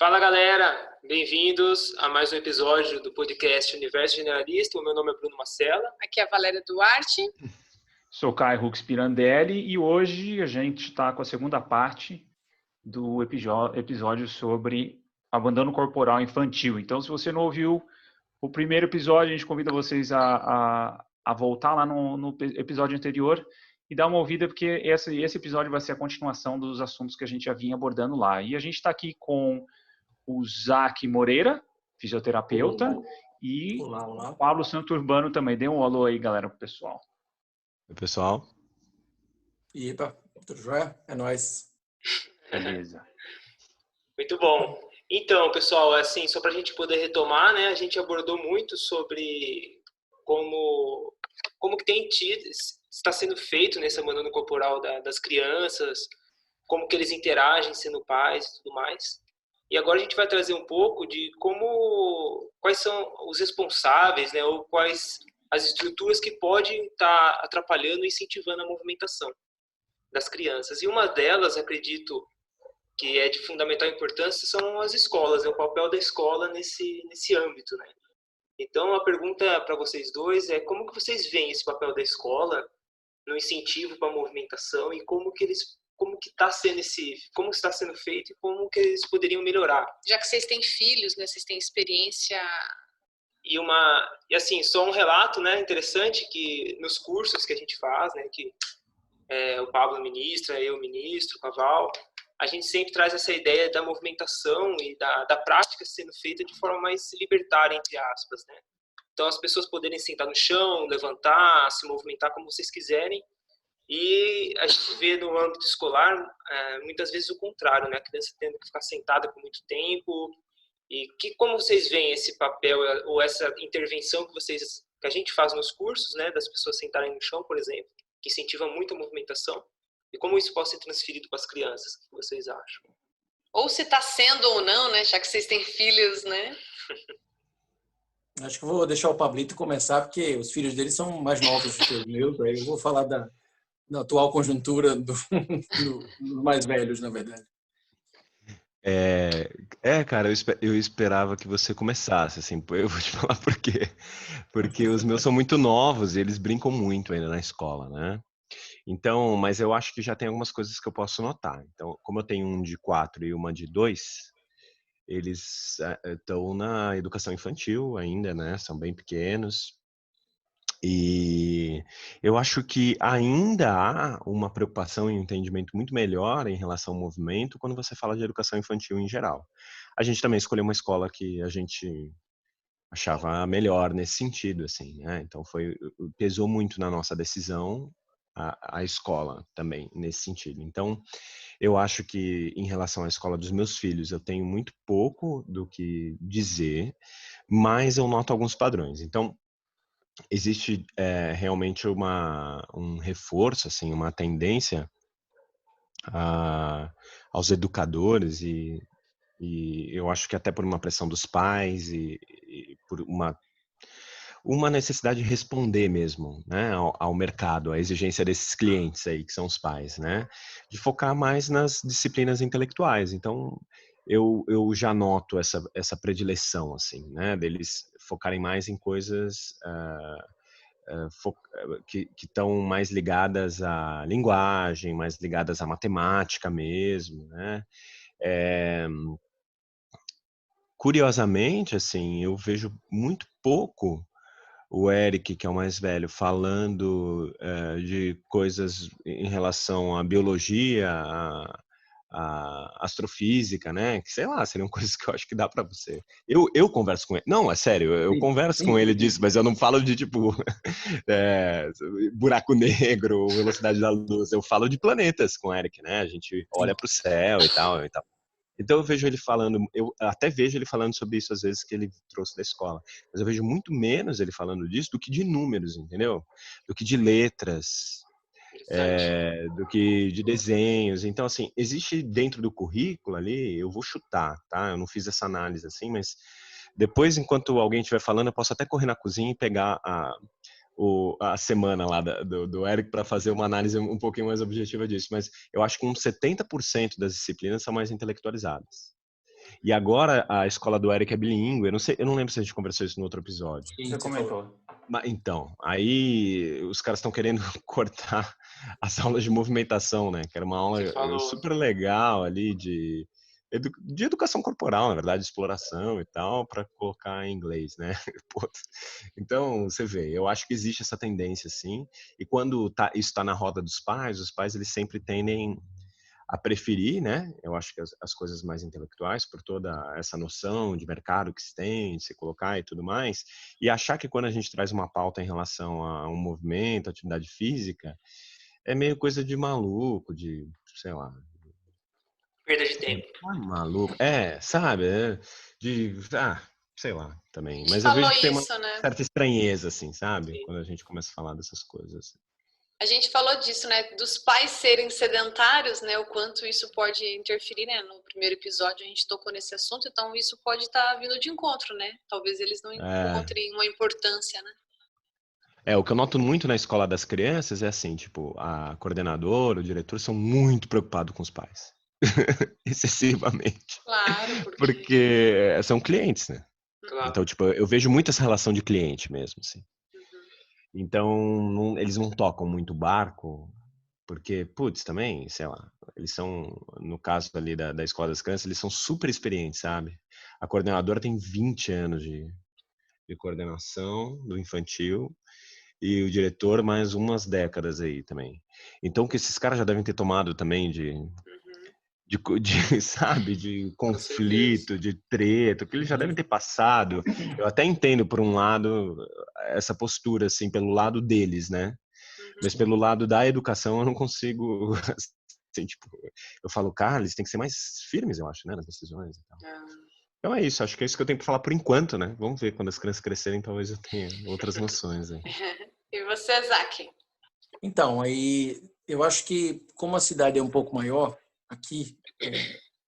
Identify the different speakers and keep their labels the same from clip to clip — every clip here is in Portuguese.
Speaker 1: Fala galera, bem-vindos a mais um episódio do podcast Universo Generalista. O meu nome é Bruno Macella.
Speaker 2: Aqui é a Valéria Duarte.
Speaker 3: Sou Caio Rux Pirandelli e hoje a gente está com a segunda parte do episódio sobre abandono corporal infantil. Então, se você não ouviu o primeiro episódio, a gente convida vocês a voltar lá no episódio anterior e dar uma ouvida, porque esse episódio vai ser a continuação dos assuntos que a gente já vinha abordando lá. E a gente está aqui com o Zac Moreira, fisioterapeuta, e o Pablo Santurbano também. Dê um alô aí, galera, pro pessoal.
Speaker 4: Oi, pessoal.
Speaker 5: Epa, tudo jóia? É nóis.
Speaker 3: Beleza.
Speaker 1: Muito bom. Então, pessoal, assim, só para a gente poder retomar, né, a gente abordou muito sobre como que está sendo feito nesse abandono corporal das crianças, como que eles interagem sendo pais e tudo mais. E agora a gente vai trazer um pouco de quais são os responsáveis, né, ou quais as estruturas que podem estar atrapalhando e incentivando a movimentação das crianças. E uma delas, acredito, que é de fundamental importância, são as escolas, né, o papel da escola nesse âmbito, né? Então, a pergunta para vocês dois é como que vocês veem esse papel da escola no incentivo para a movimentação e como está sendo feito e como que eles poderiam melhorar.
Speaker 2: Já que vocês têm filhos, né, vocês têm experiência.
Speaker 1: E assim, só um relato, né, interessante, que nos cursos que a gente faz, né, que o Pablo ministra, eu ministro, o Caval, a gente sempre traz essa ideia da movimentação e da prática sendo feita de forma mais libertária, entre aspas, né? Então, as pessoas poderem sentar no chão, levantar, se movimentar como vocês quiserem. E a gente vê no âmbito escolar, muitas vezes o contrário, né? A criança tendo que ficar sentada por muito tempo. E como vocês veem esse papel ou essa intervenção que a gente faz nos cursos, né? Das pessoas sentarem no chão, por exemplo, que incentiva muito a movimentação. E como isso pode ser transferido para as crianças? O que vocês acham?
Speaker 2: Ou se está sendo ou não, né? Já que vocês têm filhos, né?
Speaker 5: Acho que eu vou deixar o Pablito começar, porque os filhos dele são mais novos que os meus. Aí eu vou falar da atual conjuntura dos mais velhos, na verdade.
Speaker 4: Cara, eu esperava que você começasse, assim, eu vou te falar por quê. Porque os meus são muito novos e eles brincam muito ainda na escola, né? Então, mas eu acho que já tem algumas coisas que eu posso notar. Então, como eu tenho um de 4 e uma de 2, eles estão na educação infantil ainda, né? São bem pequenos. E eu acho que ainda há uma preocupação e um entendimento muito melhor em relação ao movimento quando você fala de educação infantil em geral. A gente também escolheu uma escola que a gente achava melhor nesse sentido, assim, né? Então pesou muito na nossa decisão a escola também nesse sentido. Então, eu acho que em relação à escola dos meus filhos, eu tenho muito pouco do que dizer, mas eu noto alguns padrões. Então, existe realmente um reforço, assim, uma tendência aos educadores e eu acho que até por uma pressão dos pais e por uma necessidade de responder mesmo, né, ao mercado, à exigência desses clientes aí, que são os pais, né, de focar mais nas disciplinas intelectuais. Então, eu já noto essa predileção, assim, né, deles focarem mais em coisas que estão mais ligadas à linguagem, mais ligadas à matemática mesmo, né. Curiosamente, assim, eu vejo muito pouco o Eric, que é o mais velho, falando de coisas em relação à biologia, à astrofísica, né? Que sei lá, seriam coisas que eu acho que dá para você. Eu converso com ele. Não, é sério, eu converso com ele disso, mas eu não falo de tipo buraco negro, velocidade da luz. Eu falo de planetas com o Eric, né? A gente olha para o céu e tal e tal. Então eu vejo ele falando, eu até vejo ele falando sobre isso às vezes que ele trouxe da escola, mas eu vejo muito menos ele falando disso do que de números, entendeu? Do que de letras, do que de desenhos. Então, assim, existe dentro do currículo ali, eu vou chutar, tá? Eu não fiz essa análise assim, mas depois, enquanto alguém estiver falando, eu posso até correr na cozinha e pegar a semana lá do Eric para fazer uma análise um pouquinho mais objetiva disso, mas eu acho que uns 70% das disciplinas são mais intelectualizadas. E agora a escola do Eric é bilíngue. Eu não lembro se a gente conversou isso no outro episódio.
Speaker 3: Você comentou.
Speaker 4: Então, aí os caras estão querendo cortar as aulas de movimentação, né? Que era uma aula super legal ali de educação corporal, na verdade, de exploração e tal, para colocar em inglês, né? Então, você vê, eu acho que existe essa tendência, sim. E quando isso está na roda dos pais, os pais eles sempre tendem a preferir, né? Eu acho que as coisas mais intelectuais, por toda essa noção de mercado que se tem, de se colocar e tudo mais, e achar que quando a gente traz uma pauta em relação a um movimento, atividade física, é meio coisa de maluco, de, sei lá...
Speaker 1: Perda de tempo.
Speaker 4: Maluco. Sabe? Sei lá, também. Mas eu
Speaker 2: falou
Speaker 4: vejo que tem uma
Speaker 2: isso, né?
Speaker 4: certa estranheza, assim, sabe?
Speaker 1: Sim.
Speaker 4: Quando a gente começa a falar dessas coisas.
Speaker 2: A gente falou disso, né? Dos pais serem sedentários, né? O quanto isso pode interferir, né? No primeiro episódio a gente tocou nesse assunto, então isso pode estar vindo de encontro, né? Talvez eles não encontrem uma importância, né?
Speaker 4: O que eu noto muito na escola das crianças é assim, tipo, a coordenadora, o diretor são muito preocupados com os pais. Excessivamente.
Speaker 2: Claro,
Speaker 4: porque são clientes, né?
Speaker 1: Claro.
Speaker 4: Então, tipo, eu vejo muito essa relação de cliente mesmo, assim. Então, eles não tocam muito barco, porque, putz, também, sei lá, eles são, no caso ali da Escola das Crianças, eles são super experientes, sabe? A coordenadora tem 20 anos de coordenação do infantil e o diretor mais umas décadas aí também. Então, que esses caras já devem ter tomado também sabe, de conflito, de treta, que eles já devem ter passado. Eu até entendo, por um lado, essa postura, assim, pelo lado deles, né? Mas pelo lado da educação eu não consigo, assim, tipo, eu falo, cara, eles têm que ser mais firmes, eu acho, né, nas decisões e tal. Então é isso, acho que é isso que eu tenho para falar por enquanto, né? Vamos ver, quando as crianças crescerem, talvez eu tenha outras noções aí.
Speaker 2: E você, Zac?
Speaker 5: Então, aí eu acho que como a cidade é um pouco maior, aqui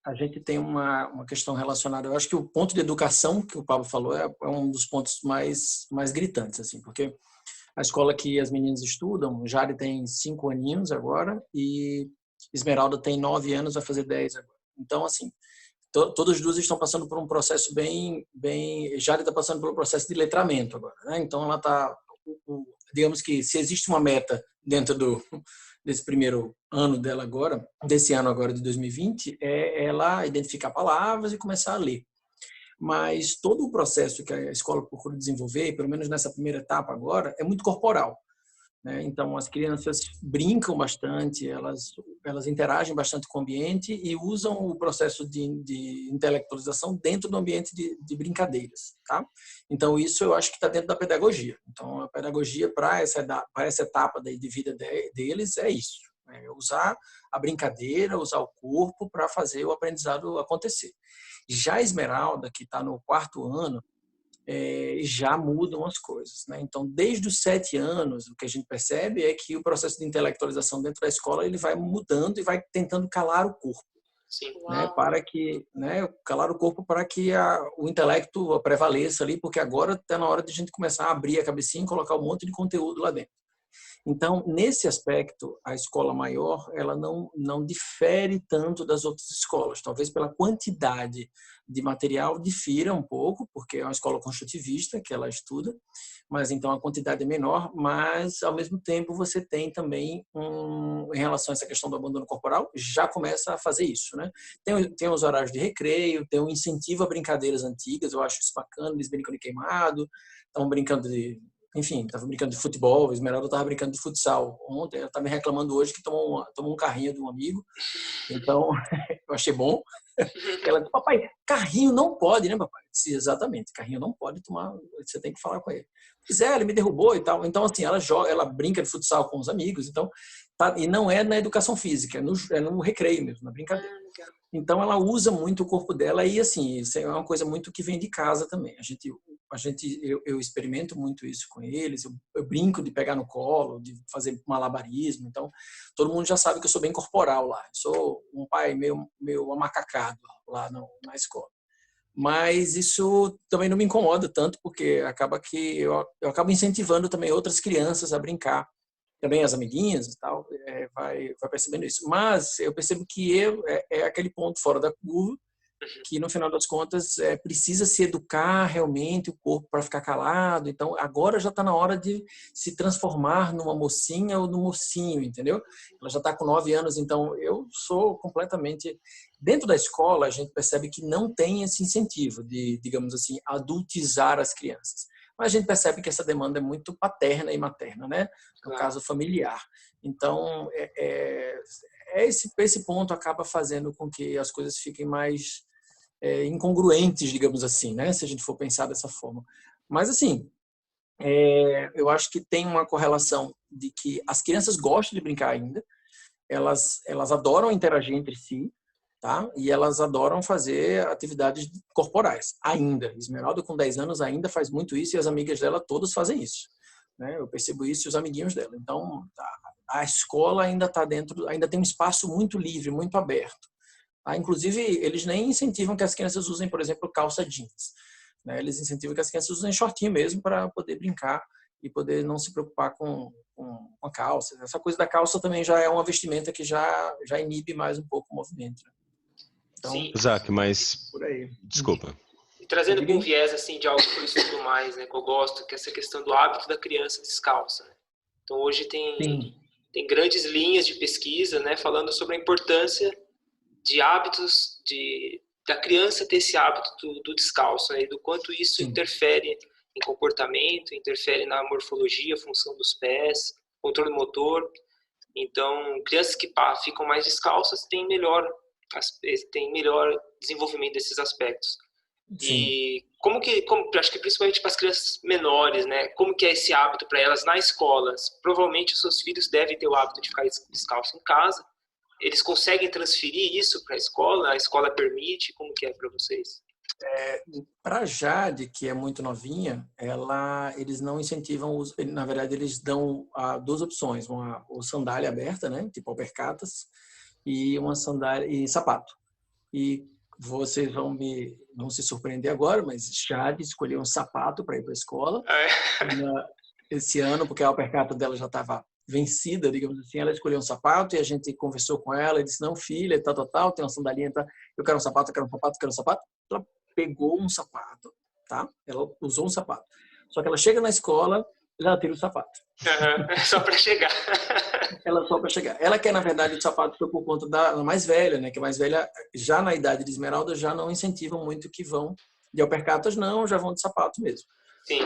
Speaker 5: a gente tem uma questão relacionada. Eu acho que o ponto de educação que o Pablo falou é um dos pontos mais gritantes, assim, porque a escola que as meninas estudam, Jari tem 5 aninhos agora e Esmeralda tem 9 anos, vai fazer 10 agora. Então, assim, todas as duas estão passando por um processo bem... Jari está passando por um processo de letramento agora, né? Então, ela está... Digamos que se existe uma meta dentro desse primeiro ano dela agora, desse ano agora de 2020, é ela identificar palavras e começar a ler. Mas todo o processo que a escola procura desenvolver, pelo menos nessa primeira etapa agora, é muito corporal, né? Então, as crianças brincam bastante, elas interagem bastante com o ambiente e usam o processo de intelectualização dentro do ambiente de brincadeiras, tá? Então, isso eu acho que está dentro da pedagogia. Então, a pedagogia para essa etapa de vida deles é isso, né? Usar a brincadeira, usar o corpo para fazer o aprendizado acontecer. Já a Esmeralda, que está no 4º ano, já mudam as coisas, né? Então, desde os 7 anos, o que a gente percebe é que o processo de intelectualização dentro da escola ele vai mudando e vai tentando calar o corpo.
Speaker 1: Sim.
Speaker 5: Né? Calar o corpo para que o intelecto prevaleça ali, porque agora está na hora de a gente começar a abrir a cabecinha e colocar um monte de conteúdo lá dentro. Então, nesse aspecto, a escola maior ela não difere tanto das outras escolas. Talvez pela quantidade de material difira um pouco, porque é uma escola construtivista que ela estuda, mas então a quantidade é menor, mas ao mesmo tempo você tem também, em relação a essa questão do abandono corporal, já começa a fazer isso, né? Tem os horários de recreio, tem um incentivo a brincadeiras antigas, eu acho isso bacana, eles brincam de queimado, estão brincando enfim, estava brincando de futebol, a Esmeralda estava brincando de futsal ontem, ela está me reclamando hoje que tomou um carrinho de um amigo, então eu achei bom. Ela disse, papai, carrinho não pode, né, papai? Eu disse, exatamente, carrinho não pode tomar, você tem que falar com ele. Pois ele me derrubou e tal. Então, assim, ela brinca de futsal com os amigos, então, e não é na educação física, é no recreio mesmo, na brincadeira. Então, ela usa muito o corpo dela e, assim, isso é uma coisa muito que vem de casa também. Eu experimento muito isso com eles, eu brinco de pegar no colo, de fazer malabarismo. Então, todo mundo já sabe que eu sou bem corporal lá. Eu sou um pai meio amacacado lá na escola. Mas isso também não me incomoda tanto, porque acaba que eu acabo incentivando também outras crianças a brincar. Também as amiguinhas e tal, vai percebendo isso. Mas eu percebo que é aquele ponto fora da curva que no final das contas precisa se educar realmente o corpo para ficar calado. Então agora já está na hora de se transformar numa mocinha ou num mocinho, entendeu? Ela já está com 9 anos, então eu sou completamente... Dentro da escola a gente percebe que não tem esse incentivo de, digamos assim, adultizar as crianças. Mas a gente percebe que essa demanda é muito paterna e materna, né? No caso familiar. Então esse ponto acaba fazendo com que as coisas fiquem mais incongruentes, digamos assim, né? Se a gente for pensar dessa forma. Mas, assim, eu acho que tem uma correlação de que as crianças gostam de brincar ainda, elas adoram interagir entre si, tá? E elas adoram fazer atividades corporais, ainda. Esmeralda, com 10 anos, ainda faz muito isso e as amigas dela todas fazem isso, né? Eu percebo isso e os amiguinhos dela. Então, a escola ainda está dentro, ainda tem um espaço muito livre, muito aberto. Inclusive, eles nem incentivam que as crianças usem, por exemplo, calça jeans, né? Eles incentivam que as crianças usem shortinho mesmo para poder brincar e poder não se preocupar com a calça. Essa coisa da calça também já é uma vestimenta que já inibe mais um pouco o movimento, né? Então,
Speaker 1: Sim.
Speaker 4: Zac, mas...
Speaker 5: Por aí.
Speaker 4: Desculpa.
Speaker 1: E trazendo com um viés assim, de algo que eu estudo mais, né, que eu gosto, que é essa questão do hábito da criança descalça. Né? Então, hoje tem grandes linhas de pesquisa, né, falando sobre a importância de hábitos da criança ter esse hábito do descalço, né, e do quanto isso interfere em comportamento, interfere na morfologia, função dos pés, controle motor. Então, crianças que ficam mais descalças têm melhor desenvolvimento desses aspectos. Sim. E acho que principalmente para as crianças menores, né, como que é esse hábito para elas na escola? Provavelmente os seus filhos devem ter o hábito de ficar descalço em casa. Eles conseguem transferir isso para a escola permite? Como que é para vocês?
Speaker 5: Para a Jade, que é muito novinha, eles não incentivam, na verdade eles dão 2 opções, uma sandália aberta, né, tipo alpercatas, e uma sandália e sapato. E vocês vão se surpreender agora, mas Jade escolheu um sapato para ir para a escola esse ano, porque a alpercata dela já estava vencida, digamos assim. Ela escolheu um sapato e a gente conversou com ela e disse, não, filha, tal, tem uma sandalinha, eu quero um sapato, eu quero um sapato, eu quero um sapato. Ela pegou um sapato, tá? Ela usou um sapato. Só que ela chega na escola, ela tira o sapato.
Speaker 1: Só para chegar.
Speaker 5: Só para chegar. Ela quer, na verdade, o sapato foi por conta da mais velha, né? Que a mais velha, já na idade de Esmeralda, já não incentivam muito que vão de alpercatas, não, já vão de sapato mesmo.
Speaker 1: Sim.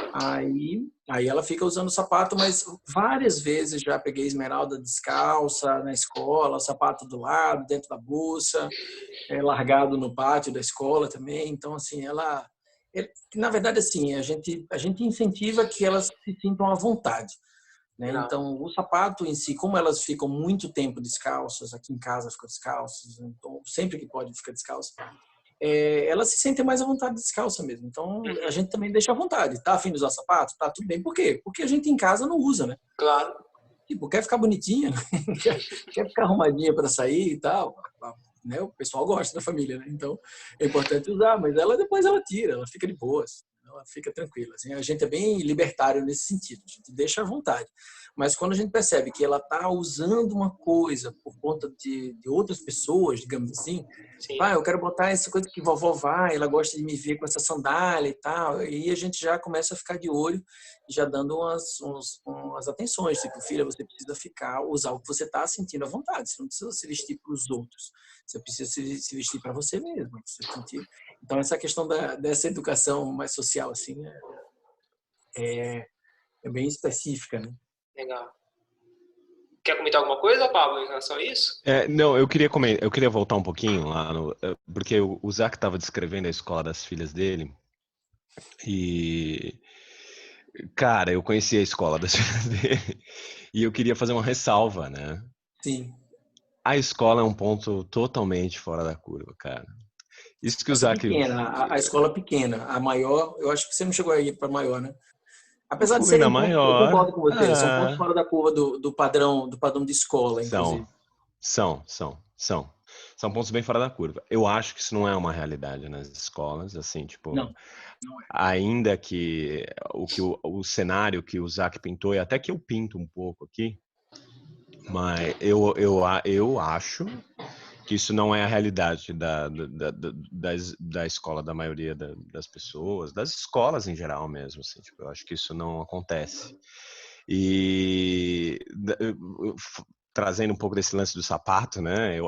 Speaker 5: Aí ela fica usando o sapato, mas várias vezes já peguei Esmeralda descalça na escola, sapato do lado, dentro da bolsa, largado no pátio da escola também. Então, assim, na verdade, assim, a gente incentiva que elas se sintam à vontade, né? Então, o sapato em si, como elas ficam muito tempo descalças, aqui em casa ficam descalças, então sempre que pode ficar descalça, elas se sentem mais à vontade descalça mesmo. Então, a gente também deixa à vontade. Tá a fim de usar sapato? Tá, tudo bem. Por quê? Porque a gente em casa não usa, né?
Speaker 1: Claro.
Speaker 5: Tipo, quer ficar bonitinha, né? quer ficar arrumadinha para sair e tal, né? O pessoal gosta da família, né? Então, é importante usar, mas depois ela tira, ela fica de boas. Ela fica tranquila. Assim, a gente é bem libertário nesse sentido, a gente deixa à vontade. Mas quando a gente percebe que ela está usando uma coisa por conta de outras pessoas, digamos assim, eu quero botar essa coisa que vovó vai, ela gosta de me ver com essa sandália e tal, e a gente já começa a ficar de olho, já dando umas atenções, tipo, filha, você precisa usar o que você está sentindo à vontade, você não precisa se vestir para os outros, você precisa se vestir para você mesmo. Então, essa questão dessa educação mais social, assim, é bem específica, né?
Speaker 1: Legal. Quer comentar alguma coisa, Pablo, em relação a isso?
Speaker 4: Não, eu queria voltar um pouquinho lá, porque o Zac estava descrevendo a escola das filhas dele e, cara, eu conheci a escola das filhas dele e eu queria fazer uma ressalva, né?
Speaker 5: Sim.
Speaker 4: A escola é um ponto totalmente fora da curva, cara. Isso que o Zac...
Speaker 5: A escola pequena, a maior, eu acho que você não chegou aí para maior, né? Apesar de ser
Speaker 4: na maior,
Speaker 5: eu concordo com você, são pontos fora da curva do padrão de escola, inclusive.
Speaker 4: São pontos bem fora da curva. Eu acho que isso não é uma realidade nas escolas, assim, tipo...
Speaker 5: Não é.
Speaker 4: Ainda que o cenário que o Zac pintou, e até que eu pinto um pouco aqui, mas eu acho que isso não é a realidade da escola, da maioria das pessoas, das escolas em geral mesmo, assim, tipo, eu acho que isso não acontece. E trazendo um pouco desse lance do sapato, né,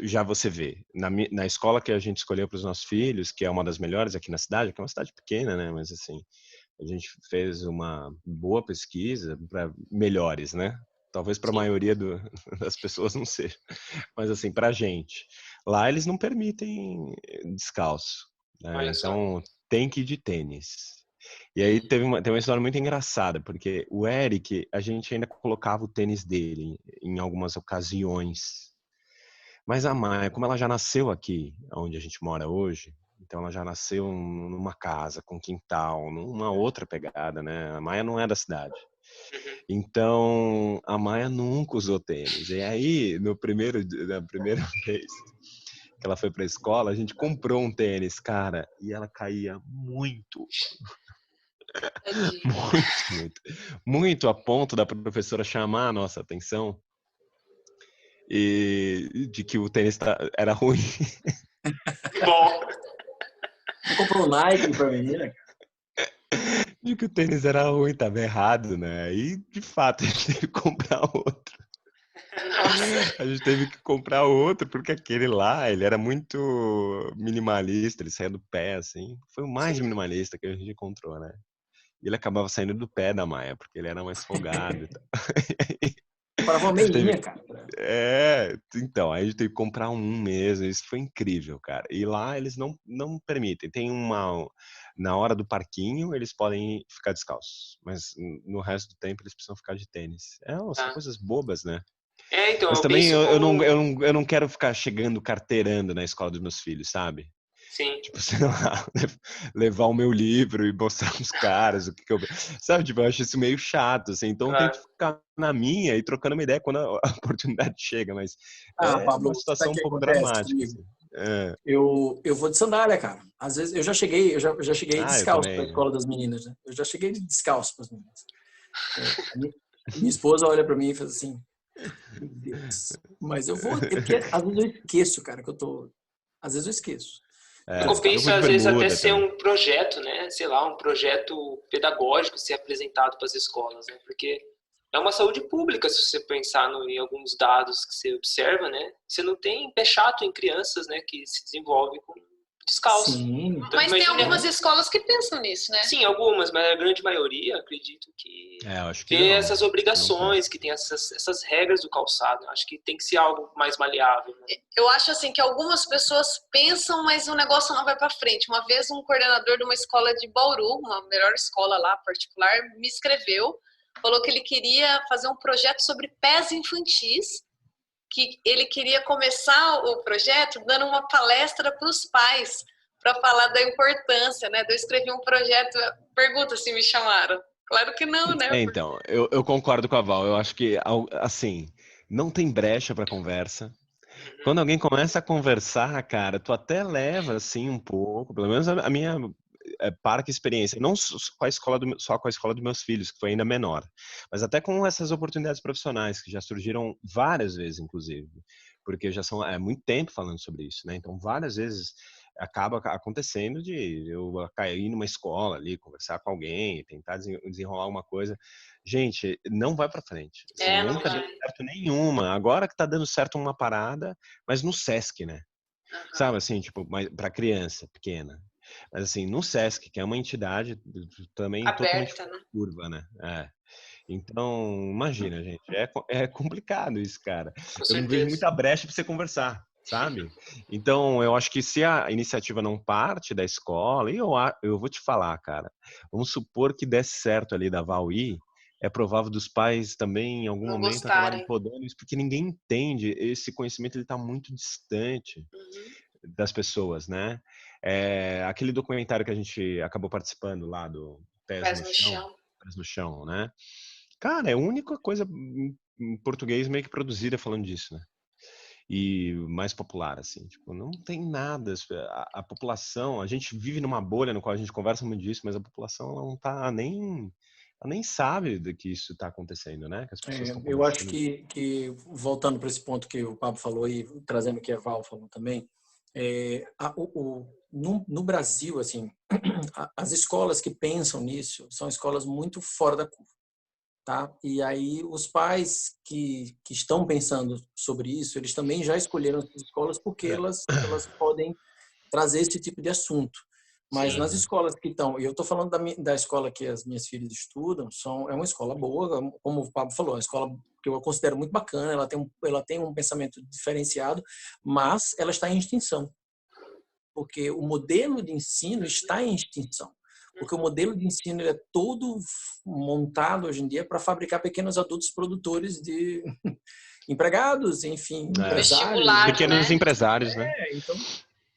Speaker 4: já você vê, na escola que a gente escolheu para os nossos filhos, que é uma das melhores aqui na cidade, que é uma cidade pequena, né, mas assim, a gente fez uma boa pesquisa para melhores, né? Talvez para a maioria das pessoas não seja, mas assim, para a gente. Lá eles não permitem descalço, né? Então tem que ir de tênis. E aí tem uma história muito engraçada, porque o Eric, a gente ainda colocava o tênis dele em algumas ocasiões. Mas a Maia, como ela já nasceu aqui, onde a gente mora hoje, então ela já nasceu numa casa com quintal, numa outra pegada, né? A Maia não é da cidade. Então a Maia nunca usou tênis. E aí, na primeira vez que ela foi para a escola, a gente comprou um tênis, cara, e ela caía muito. Muito a ponto da professora chamar a nossa atenção e de que o tênis era ruim.
Speaker 1: Bom.
Speaker 5: Você comprou um Nike pra menina, cara?
Speaker 4: De que o tênis era ruim, tava errado, né? E, de fato, a gente teve que comprar outro.
Speaker 1: Nossa.
Speaker 4: A gente teve que comprar outro, porque aquele lá, ele era muito minimalista, ele saía do pé, assim. Foi o mais minimalista que a gente encontrou, né? E ele acabava saindo do pé da Maia, porque ele era mais folgado e tal.
Speaker 5: Para uma meinha, cara.
Speaker 4: Então, aí a gente teve que comprar um mesmo, isso foi incrível, cara. E lá eles não permitem, tem na hora do parquinho eles podem ficar descalços, mas no resto do tempo eles precisam ficar de tênis. São coisas bobas, né?
Speaker 1: Então,
Speaker 4: Mas
Speaker 1: eu
Speaker 4: também
Speaker 1: penso como...
Speaker 4: eu não quero ficar chegando carteirando na escola dos meus filhos, sabe?
Speaker 1: Sim.
Speaker 4: Tipo, sei lá, levar o meu livro e mostrar pros caras o que eu... Sabe, tipo, eu acho isso meio chato, assim. Então eu tento ficar na minha e trocando uma ideia quando a oportunidade chega, mas é
Speaker 5: Pablo,
Speaker 4: uma
Speaker 5: sabe
Speaker 4: situação
Speaker 5: o
Speaker 4: um
Speaker 5: que
Speaker 4: pouco
Speaker 5: acontece
Speaker 4: dramática,
Speaker 5: comigo?
Speaker 4: assim.
Speaker 5: Eu vou de sandália, cara. Às vezes eu já cheguei
Speaker 4: Eu
Speaker 5: descalço para a
Speaker 4: também.
Speaker 5: escola das meninas, né? Eu já cheguei descalço para as meninas. Minha esposa olha para mim e faz assim: meu Deus. Mas eu vou, porque às vezes eu esqueço, cara, que eu tô. Às vezes eu esqueço. Tô
Speaker 1: Eu
Speaker 4: Eu
Speaker 1: penso,
Speaker 4: vou de
Speaker 1: às vezes, até
Speaker 4: bermuda
Speaker 1: ser
Speaker 4: também.
Speaker 1: um projeto, né? Sei lá, um projeto pedagógico ser apresentado para as escolas, né? Porque é uma saúde pública, se você pensar em alguns dados que você observa, né? Você não tem pé chato em crianças, né? Que se desenvolve com descalço.
Speaker 5: Sim.
Speaker 1: Então,
Speaker 2: Mas tem
Speaker 1: imagina...
Speaker 2: algumas escolas que pensam nisso, né?
Speaker 1: Sim, algumas, mas a grande maioria, acredito que
Speaker 4: Eu acho que
Speaker 1: ter
Speaker 4: não.
Speaker 1: essas obrigações, que tem essas regras do calçado. Eu acho que tem que ser algo mais maleável. Né?
Speaker 2: Eu acho assim que algumas pessoas pensam, mas o negócio não vai para frente. Uma vez um coordenador de uma escola de Bauru, uma melhor escola lá particular, me escreveu, falou que ele queria fazer um projeto sobre pés infantis, que ele queria começar o projeto dando uma palestra para os pais, para falar da importância, né? Eu escrevi um projeto, pergunta se me chamaram. Claro que não, né?
Speaker 4: Então, eu concordo com a Val. Eu acho que, assim, não tem brecha para conversa. Quando alguém começa a conversar, cara, tu até leva, assim, um pouco, pelo menos a minha parca experiência, não só com a escola só com a escola dos meus filhos, que foi ainda menor, mas até com essas oportunidades profissionais, que já surgiram várias vezes, inclusive, porque já são muito tempo falando sobre isso, né? Então, várias vezes acaba acontecendo de eu cair numa escola ali, conversar com alguém, tentar desenrolar uma coisa. Gente, não vai para frente. Assim,
Speaker 2: Não
Speaker 4: nunca deu
Speaker 2: vai.
Speaker 4: certo nenhuma. Agora que tá dando certo uma parada, mas no Sesc, né? Sabe assim, tipo, para criança pequena. Mas assim, no Sesc, que é uma entidade também totalmente
Speaker 2: Aberta, né?
Speaker 4: curva, né? Então, imagina, gente, é complicado isso, cara.
Speaker 1: Com
Speaker 4: Eu não vejo
Speaker 1: certeza.
Speaker 4: muita brecha para você conversar, sabe? Então, eu acho que se a iniciativa não parte da escola, e eu vou te falar, cara, vamos supor que desse certo ali da Val-I, é provável dos pais também, em algum
Speaker 2: Não
Speaker 4: momento, acabarem
Speaker 2: gostarem.
Speaker 4: podando isso, porque ninguém entende, esse conhecimento ele está muito distante das pessoas, né? Aquele documentário que a gente acabou participando lá do Pés
Speaker 2: Pés
Speaker 4: no
Speaker 2: no
Speaker 4: Chão,
Speaker 2: chão.
Speaker 4: Pés no Chão, né? Cara, é a única coisa em português meio que produzida falando disso, né? E mais popular, assim, tipo, não tem nada. A população, a gente vive numa bolha no qual a gente conversa muito disso, mas a população ela não tá nem ela nem sabe de que isso está acontecendo, né? Que as pessoas estão
Speaker 5: Eu acho
Speaker 4: começando.
Speaker 5: que voltando para esse ponto que o Pablo falou e trazendo o que a Val falou também, no Brasil, assim, as escolas que pensam nisso são escolas muito fora da curva, tá? E aí os pais que estão pensando sobre isso, eles também já escolheram essas escolas porque elas podem trazer esse tipo de assunto. Mas
Speaker 2: Sim.
Speaker 5: nas escolas que estão, e eu estou falando da escola que as minhas filhas estudam, é uma escola boa, como o Pablo falou, é uma escola que eu considero muito bacana, ela tem um pensamento diferenciado, mas ela está em extinção, porque o modelo de ensino está em extinção. Porque o modelo de ensino é todo montado hoje em dia para fabricar pequenos adultos produtores de empregados, enfim, empresários.
Speaker 2: Vestibular,
Speaker 4: Pequenos
Speaker 2: né?
Speaker 4: empresários, né?
Speaker 5: Então,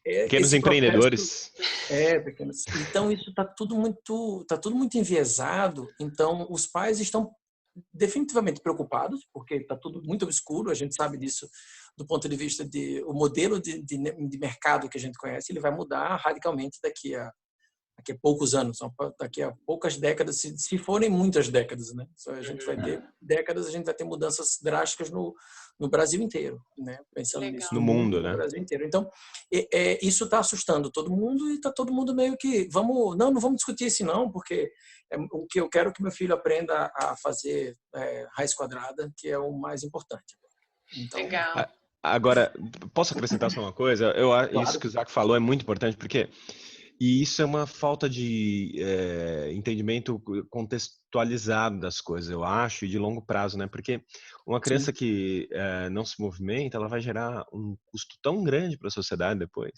Speaker 4: Pequenos
Speaker 5: esse processo
Speaker 4: empreendedores.
Speaker 5: pequenos. Então isso está tudo muito enviesado. Então os pais estão definitivamente preocupados porque está tudo muito obscuro. A gente sabe disso do ponto de vista de o modelo de mercado que a gente conhece, ele vai mudar radicalmente daqui a poucos anos, daqui a poucas décadas, se forem muitas décadas, né? A gente vai ter décadas, a gente vai ter mudanças drásticas no Brasil inteiro, né? Pensando
Speaker 2: Legal.
Speaker 5: nisso,
Speaker 4: No
Speaker 5: no mundo
Speaker 4: mundo,
Speaker 5: e no
Speaker 4: né?
Speaker 5: Brasil inteiro. Então, isso está assustando todo mundo e está todo mundo meio que não vamos discutir isso não, porque o que eu quero que meu filho aprenda a fazer raiz quadrada, que é o mais importante. Então,
Speaker 2: Legal.
Speaker 4: Agora, posso acrescentar só uma coisa? Isso
Speaker 5: claro.
Speaker 4: que o Zac falou é muito importante, porque isso é uma falta de entendimento contextualizado das coisas, eu acho, e de longo prazo, né? Porque uma criança
Speaker 5: Sim.
Speaker 4: que não se movimenta, ela vai gerar um custo tão grande para a sociedade depois.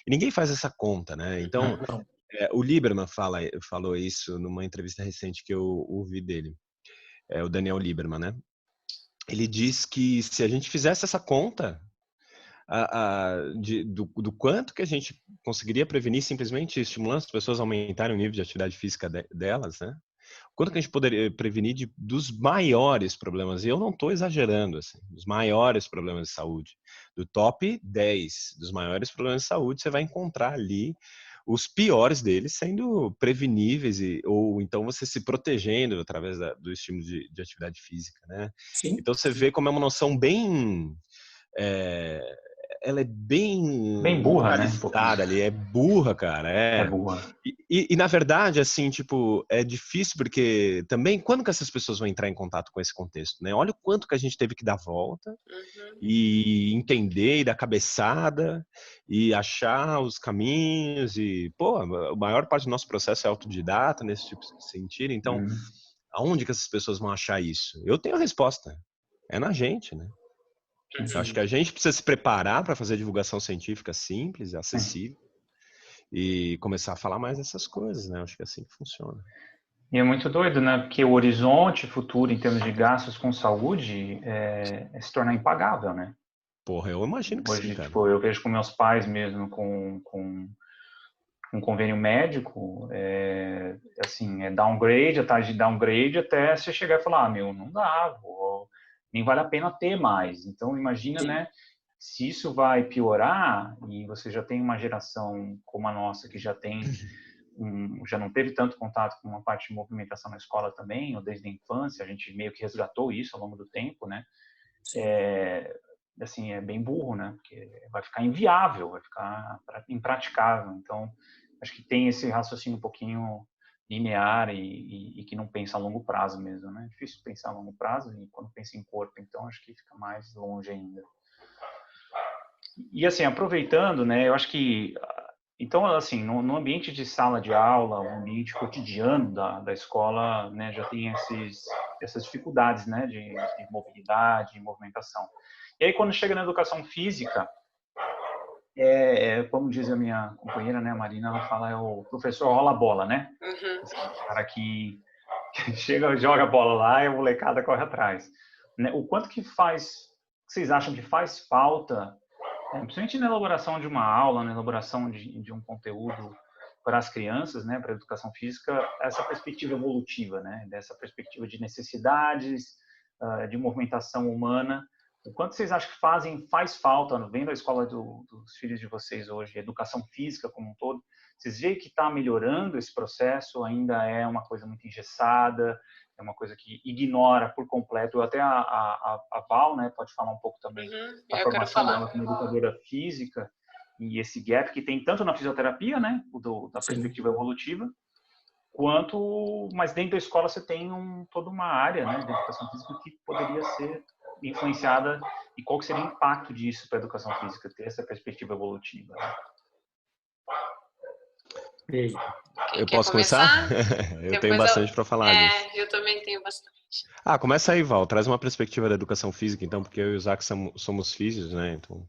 Speaker 4: E ninguém faz essa conta, né? Então,
Speaker 5: Não.
Speaker 4: o Lieberman falou isso numa entrevista recente que eu ouvi dele, o Daniel Lieberman, né? Ele diz que se a gente fizesse essa conta do quanto que a gente conseguiria prevenir simplesmente estimulando as pessoas a aumentarem o nível de atividade física delas, né? Quanto que a gente poderia prevenir dos maiores problemas, e eu não estou exagerando, assim, dos maiores problemas de saúde. Do top 10 dos maiores problemas de saúde, você vai encontrar ali os piores deles sendo preveníveis, ou então você se protegendo através do estímulo de atividade física, né?
Speaker 5: Sim.
Speaker 4: Então você vê como é uma noção bem... ela é
Speaker 3: Bem
Speaker 4: bem
Speaker 3: burra, né? Um pouquinho.
Speaker 4: localizada ali, é burra, cara,
Speaker 3: É burra.
Speaker 4: E na verdade, assim, tipo, é difícil porque também, quando que essas pessoas vão entrar em contato com esse contexto, né? Olha o quanto que a gente teve que dar volta
Speaker 2: Uhum.
Speaker 4: e entender e dar cabeçada e achar os caminhos e, pô, a maior parte do nosso processo é autodidata nesse tipo de sentido, então, aonde que essas pessoas vão achar isso? Eu tenho a resposta, é na gente, né? Eu acho que a gente precisa se preparar para fazer divulgação científica simples, acessível e começar a falar mais dessas coisas, né? Eu acho que é assim que funciona.
Speaker 3: E é muito doido, né? Porque o horizonte futuro em termos de gastos com saúde é se tornar impagável, né?
Speaker 4: Porra, eu imagino que sim,
Speaker 3: Hoje,
Speaker 4: cara.
Speaker 3: tipo, eu vejo com meus pais mesmo com um convênio médico, assim, downgrade, atrás de downgrade, até você chegar e falar, meu, não dá, nem vale a pena ter mais. Então, imagina,
Speaker 5: Sim.
Speaker 3: né, se isso vai piorar e você já tem uma geração como a nossa que já não teve tanto contato com uma parte de movimentação na escola também, ou desde a infância, a gente meio que resgatou isso ao longo do tempo, né?
Speaker 5: Sim.
Speaker 3: Assim, é bem burro, né? Porque vai ficar inviável, vai ficar impraticável. Então, acho que tem esse raciocínio um pouquinho linear e que não pensa a longo prazo mesmo, né? É difícil pensar a longo prazo e quando pensa em corpo, então acho que fica mais longe ainda. E assim, aproveitando, né? Eu acho que então, assim, no ambiente de sala de aula, o ambiente cotidiano da escola, né, já tem essas dificuldades, né, de mobilidade, de movimentação. E aí, quando chega na educação física, como diz a minha companheira, né, a Marina, ela fala, é o professor rola a bola, né?
Speaker 2: Uhum.
Speaker 3: Esse cara que chega, joga a bola lá e a molecada corre atrás. Né? O quanto que vocês acham que faz falta, principalmente na elaboração de uma aula, na elaboração de um conteúdo para as crianças, né, para a educação física, essa perspectiva evolutiva, né, dessa perspectiva de necessidades, de movimentação humana. O quanto vocês acham que faz falta, vendo a escola dos filhos de vocês hoje, a educação física como um todo, Vocês veem que está melhorando esse processo? Ainda é uma coisa muito engessada? É uma coisa que ignora por completo? Até a Val, né, pode falar um pouco também da formação dela como educadora física e esse gap que tem tanto na fisioterapia, né, da perspectiva evolutiva, mas dentro da escola você tem toda uma área, né, de educação física que poderia ser influenciada, e qual que seria o impacto disso para a educação física, ter essa perspectiva evolutiva, né?
Speaker 4: Eu posso começar? Eu tenho bastante para falar disso.
Speaker 2: Eu também tenho bastante.
Speaker 4: Começa aí, Val. Traz uma perspectiva da educação física, então, porque eu e o Isaac somos físicos, né? Então,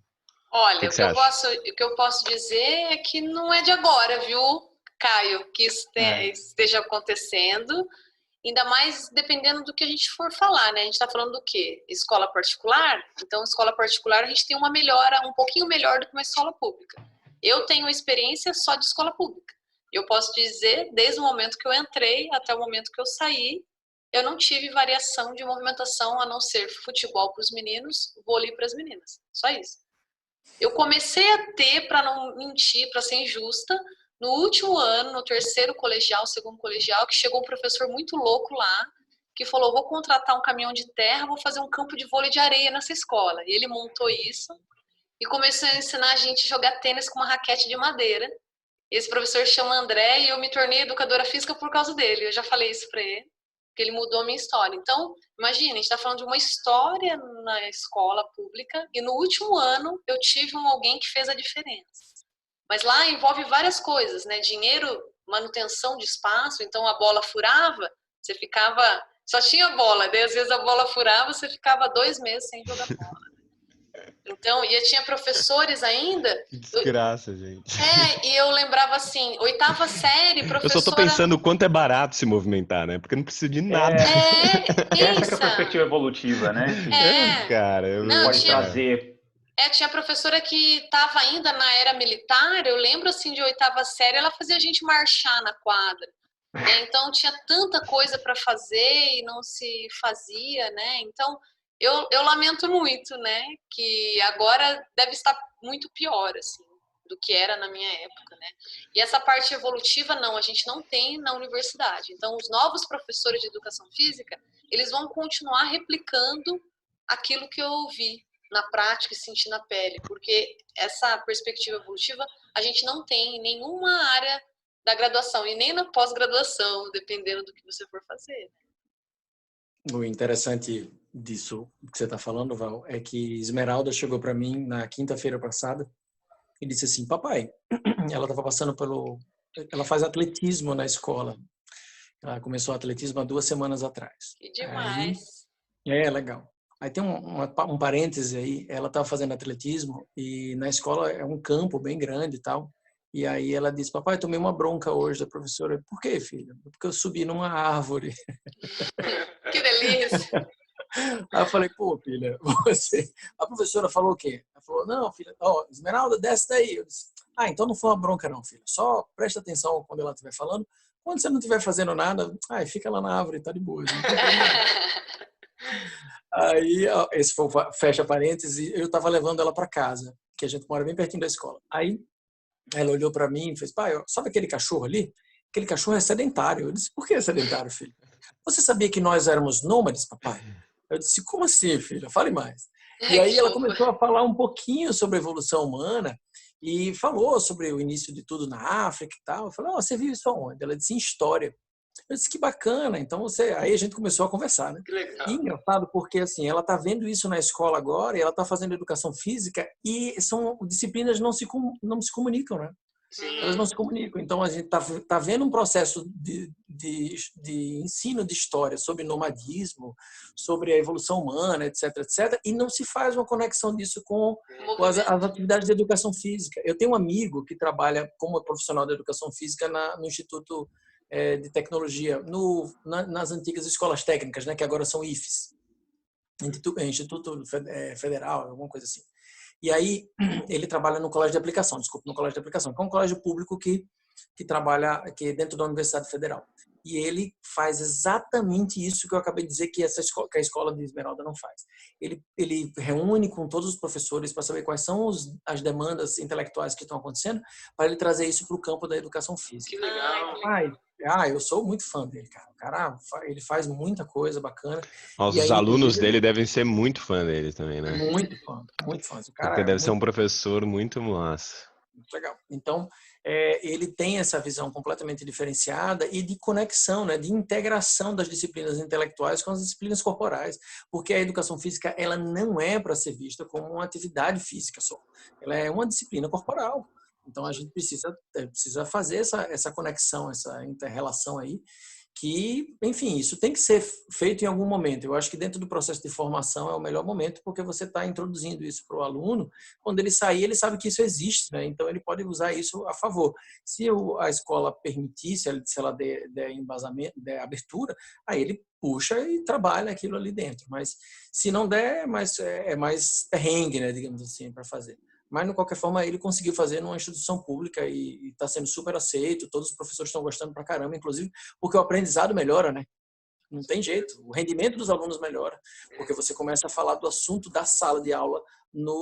Speaker 2: olha, o que eu posso dizer é que não é de agora, viu, Caio, que isso esteja acontecendo, ainda mais dependendo do que a gente for falar, né? A gente está falando do quê? Escola particular? Então, escola particular a gente tem uma melhora um pouquinho melhor do que uma escola pública. Eu tenho experiência só de escola pública. Eu posso dizer, desde o momento que eu entrei até o momento que eu saí, eu não tive variação de movimentação a não ser futebol para os meninos, vôlei para as meninas. Só isso. Eu comecei a ter, para não mentir, para ser injusta, no último ano, no terceiro colegial, segundo colegial, que chegou um professor muito louco lá, que falou, vou contratar um caminhão de terra, vou fazer um campo de vôlei de areia nessa escola. E ele montou isso e começou a ensinar a gente a jogar tênis com uma raquete de madeira. Esse professor chama André e eu me tornei educadora física por causa dele. Eu já falei isso para ele, que ele mudou a minha história. Então, imagina, a gente está falando de uma história na escola pública e no último ano eu tive alguém que fez a diferença. Mas lá envolve várias coisas, né? Dinheiro, manutenção de espaço, então a bola furava, você ficava... Só tinha bola, daí às vezes a bola furava, você ficava 2 meses sem jogar bola. Então, e eu tinha professores ainda...
Speaker 4: Que desgraça, gente.
Speaker 2: E eu lembrava assim, 8ª série, professora...
Speaker 4: Eu só tô pensando o quanto é barato se movimentar, né? Porque não precisa de nada.
Speaker 3: Essa que é a perspectiva evolutiva, né?
Speaker 4: Cara,
Speaker 3: pode trazer...
Speaker 2: tinha professora que estava ainda na era militar, eu lembro assim de 8ª série, ela fazia a gente marchar na quadra. Então tinha tanta coisa para fazer e não se fazia, né? Então eu lamento muito, né? Que agora deve estar muito pior, assim, do que era na minha época, né? E essa parte evolutiva, não, a gente não tem na universidade. Então os novos professores de educação física, eles vão continuar replicando aquilo que eu vi na prática e sentir na pele, porque essa perspectiva evolutiva a gente não tem em nenhuma área da graduação e nem na pós-graduação, dependendo do que você for fazer.
Speaker 5: O interessante disso que você está falando, Val, é que Esmeralda chegou para mim na quinta-feira passada e disse assim, papai, ela estava passando ela faz atletismo na escola. Ela começou atletismo há 2 semanas atrás.
Speaker 2: Que demais!
Speaker 5: Legal. Aí tem um parêntese aí, ela estava fazendo atletismo e na escola é um campo bem grande e tal. E aí ela disse, papai, tomei uma bronca hoje da professora. Por quê, filha? Porque eu subi numa árvore.
Speaker 2: Que delícia!
Speaker 5: Aí eu falei, pô, filha, A professora falou o quê? Ela falou, não, filha, Esmeralda, desce daí. Eu disse, então não foi uma bronca não, filha. Só presta atenção quando ela estiver falando. Quando você não estiver fazendo nada, fica lá na árvore, tá de boa. Aí, esse foi fecha parênteses, eu estava levando ela para casa, que a gente mora bem pertinho da escola. Aí ela olhou para mim e fez, pai, sabe aquele cachorro ali? Aquele cachorro é sedentário. Eu disse, por que é sedentário, filho? Você sabia que nós éramos nômades, papai? Eu disse, como assim, filha? Fale mais. E aí ela começou a falar um pouquinho sobre a evolução humana e falou sobre o início de tudo na África e tal. Eu falei, você viu isso aonde? Ela disse, em história. Eu disse, que bacana. Então, aí a gente começou a conversar, né?
Speaker 1: Que legal.
Speaker 5: E engraçado porque, assim, ela está vendo isso na escola agora e ela está fazendo educação física e são disciplinas que não se comunicam, né?
Speaker 1: Sim.
Speaker 5: Elas não se comunicam. Então, a gente está vendo um processo de ensino de história sobre nomadismo, sobre a evolução humana, etc., etc., e não se faz uma conexão disso com as atividades de educação física. Eu tenho um amigo que trabalha como profissional de educação física no Instituto de Tecnologia, nas antigas escolas técnicas, né, que agora são IFES, Instituto Federal, alguma coisa assim. E aí ele trabalha no Colégio de Aplicação, que é um colégio público que trabalha aqui dentro da Universidade Federal. E ele faz exatamente isso que eu acabei de dizer que que a escola de Esmeralda não faz. Ele reúne com todos os professores para saber quais são as demandas intelectuais que estão acontecendo, para ele trazer isso para o campo da educação física.
Speaker 1: Que legal.
Speaker 5: Eu sou muito fã dele, cara. O cara, ele faz muita coisa bacana.
Speaker 4: Os alunos dele devem ser muito fã dele também, né?
Speaker 5: Muito fã, muito fã. O cara
Speaker 4: porque deve ser um professor muito massa.
Speaker 5: Muito legal. Então, ele tem essa visão completamente diferenciada e de conexão, né, de integração das disciplinas intelectuais com as disciplinas corporais, porque a educação física ela não é para ser vista como uma atividade física só, ela é uma disciplina corporal. Então, a gente precisa fazer essa conexão, essa inter-relação aí, que, enfim, isso tem que ser feito em algum momento. Eu acho que dentro do processo de formação é o melhor momento, porque você está introduzindo isso para o aluno. Quando ele sair, ele sabe que isso existe, né? Então ele pode usar isso a favor. Se a escola permitir, se ela der embasamento, der abertura, aí ele puxa e trabalha aquilo ali dentro. Mas se não der, é mais perrengue, né, digamos assim, para fazer. Mas, de qualquer forma, ele conseguiu fazer numa instituição pública e está sendo super aceito. Todos os professores estão gostando pra caramba, inclusive porque o aprendizado melhora, né? Não tem jeito. O rendimento dos alunos melhora, porque você começa a falar do assunto da sala de aula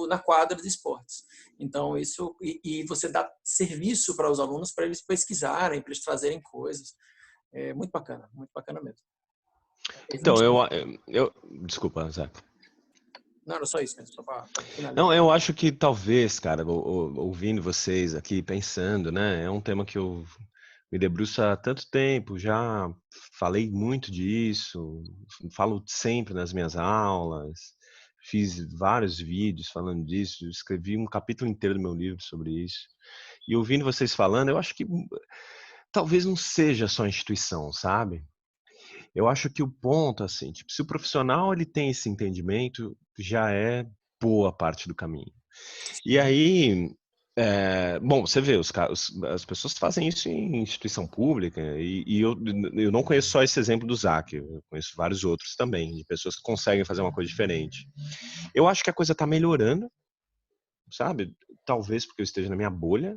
Speaker 5: na quadra de esportes. Então, isso... E você dá serviço para os alunos, para eles pesquisarem, para eles trazerem coisas. É muito bacana mesmo.
Speaker 4: Então, desculpa, Zé.
Speaker 5: Não, era só isso mesmo, só para finalizar.
Speaker 4: Não, eu acho que talvez, cara, ouvindo vocês aqui, pensando, né, é um tema que eu me debruço há tanto tempo, já falei muito disso, falo sempre nas minhas aulas, fiz vários vídeos falando disso, escrevi um capítulo inteiro do meu livro sobre isso. E ouvindo vocês falando, eu acho que talvez não seja só a instituição, sabe? Eu acho que o ponto, assim, tipo, se o profissional ele tem esse entendimento, já é boa parte do caminho. E aí, bom, você vê, as pessoas fazem isso em instituição pública, e eu não conheço só esse exemplo do Zac, eu conheço vários outros também, de pessoas que conseguem fazer uma coisa diferente. Eu acho que a coisa está melhorando, sabe? Talvez porque eu esteja na minha bolha,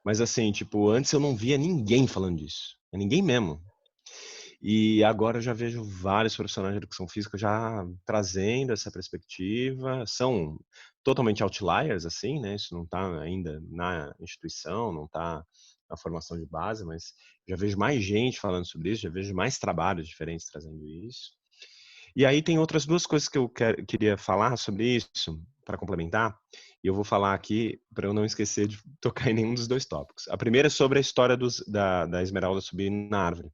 Speaker 4: mas assim, tipo, antes eu não via ninguém falando disso, ninguém mesmo. E agora eu já vejo vários profissionais de educação física já trazendo essa perspectiva. São totalmente outliers, assim, né? Isso não está ainda na instituição, não está na formação de base, mas já vejo mais gente falando sobre isso, já vejo mais trabalhos diferentes trazendo isso. E aí tem outras duas coisas que eu queria falar sobre isso, para complementar, e eu vou falar aqui para eu não esquecer de tocar em nenhum dos dois tópicos. A primeira é sobre a história da Esmeralda subir na árvore.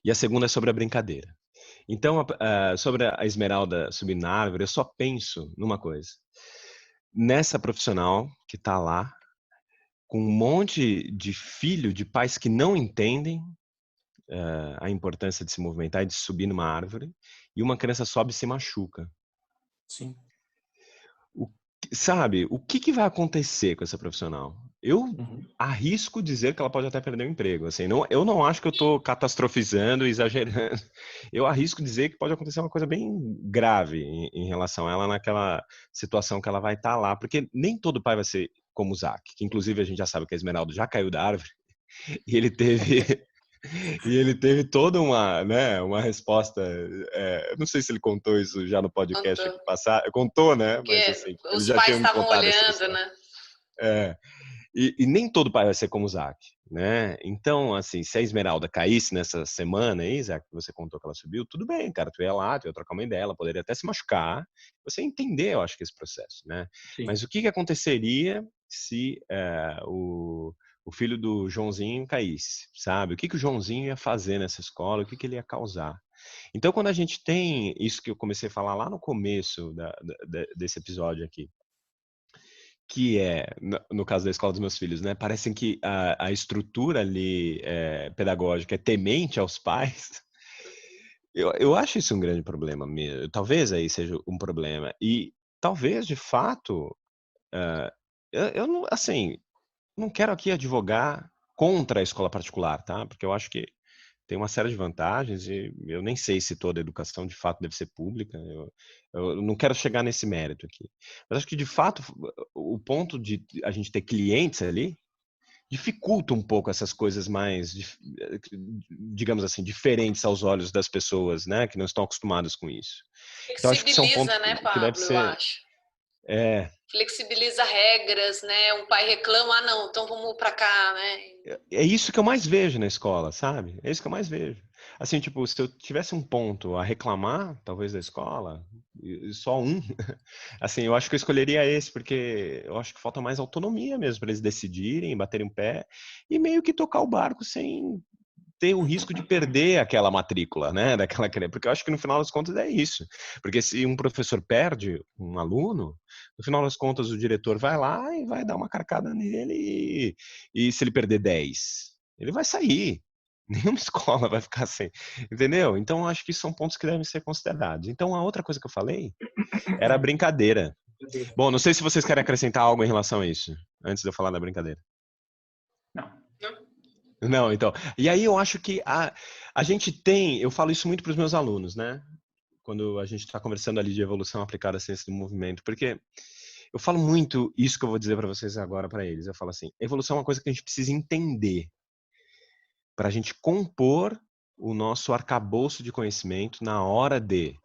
Speaker 4: E a segunda é sobre a brincadeira. Então, sobre a Esmeralda subir na árvore, eu só penso numa coisa. Nessa profissional que está lá, com um monte de filho de pais que não entendem a importância de se movimentar e de subir numa árvore, e uma criança sobe e se machuca.
Speaker 5: Sim.
Speaker 4: Sabe, o que vai acontecer com essa profissional? Eu arrisco dizer que ela pode até perder o emprego. Assim, eu não acho que eu estou catastrofizando e exagerando. Eu arrisco dizer que pode acontecer uma coisa bem grave em relação a ela naquela situação que ela vai estar lá. Porque nem todo pai vai ser como o Zac, que inclusive a gente já sabe que a Esmeralda já caiu da árvore e ele teve toda uma resposta. Não sei se ele contou isso já no podcast aqui passado. Contou, né?
Speaker 2: Mas, assim, os pais estavam olhando, né?
Speaker 4: E nem todo pai vai ser como o Zac, né? Então, assim, se a Esmeralda caísse nessa semana aí, Zac, que você contou que ela subiu, tudo bem, cara, tu ia lá, tu ia trocar uma ideia, ela poderia até se machucar, você entender, eu acho que esse processo, né? Sim. Mas o que aconteceria se o filho do Joãozinho caísse, sabe? O que o Joãozinho ia fazer nessa escola, o que ele ia causar? Então, quando a gente tem isso que eu comecei a falar lá no começo desse episódio aqui, que é, no caso da escola dos meus filhos, né? Parece que a estrutura ali pedagógica é temente aos pais. Eu acho isso um grande problema mesmo. Talvez aí seja um problema. E talvez, de fato, eu não, assim, não quero aqui advogar contra a escola particular, tá? Porque eu acho que tem uma série de vantagens e eu nem sei se toda educação de fato deve ser pública. Eu não quero chegar nesse mérito aqui. Mas acho que de fato o ponto de a gente ter clientes ali dificulta um pouco essas coisas mais, digamos assim, diferentes aos olhos das pessoas, né, que não estão acostumadas com isso. Então acho que isso é um ponto
Speaker 2: Flexibiliza, né,
Speaker 4: que deve
Speaker 2: Pablo, eu
Speaker 4: ser
Speaker 2: acho.
Speaker 4: é,
Speaker 2: Flexibiliza regras, né? Um pai reclama, não, então vamos para cá, né?
Speaker 4: é isso que eu mais vejo na escola, sabe? É isso que eu mais vejo. Assim, tipo, se eu tivesse um ponto a reclamar, talvez da escola, e só um, assim, eu acho que eu escolheria esse, porque eu acho que falta mais autonomia mesmo para eles decidirem, baterem o pé e meio que tocar o barco sem ter o risco de perder aquela matrícula, né, daquela criança, porque eu acho que no final das contas é isso, porque se um professor perde um aluno, no final das contas o diretor vai lá e vai dar uma carcada nele e se ele perder 10, ele vai sair, nenhuma escola vai ficar sem, entendeu? Então eu acho que são pontos que devem ser considerados. Então a outra coisa que eu falei era a brincadeira. Bom, não sei se vocês querem acrescentar algo em relação a isso, antes de eu falar da brincadeira.
Speaker 3: Não.
Speaker 4: Não, então. E aí eu acho que a gente tem, eu falo isso muito para os meus alunos, né? Quando a gente está conversando ali de evolução aplicada à ciência do movimento, porque eu falo muito isso que eu vou dizer para vocês agora para eles. Eu falo assim, evolução é uma coisa que a gente precisa entender para a gente compor o nosso arcabouço de conhecimento na hora de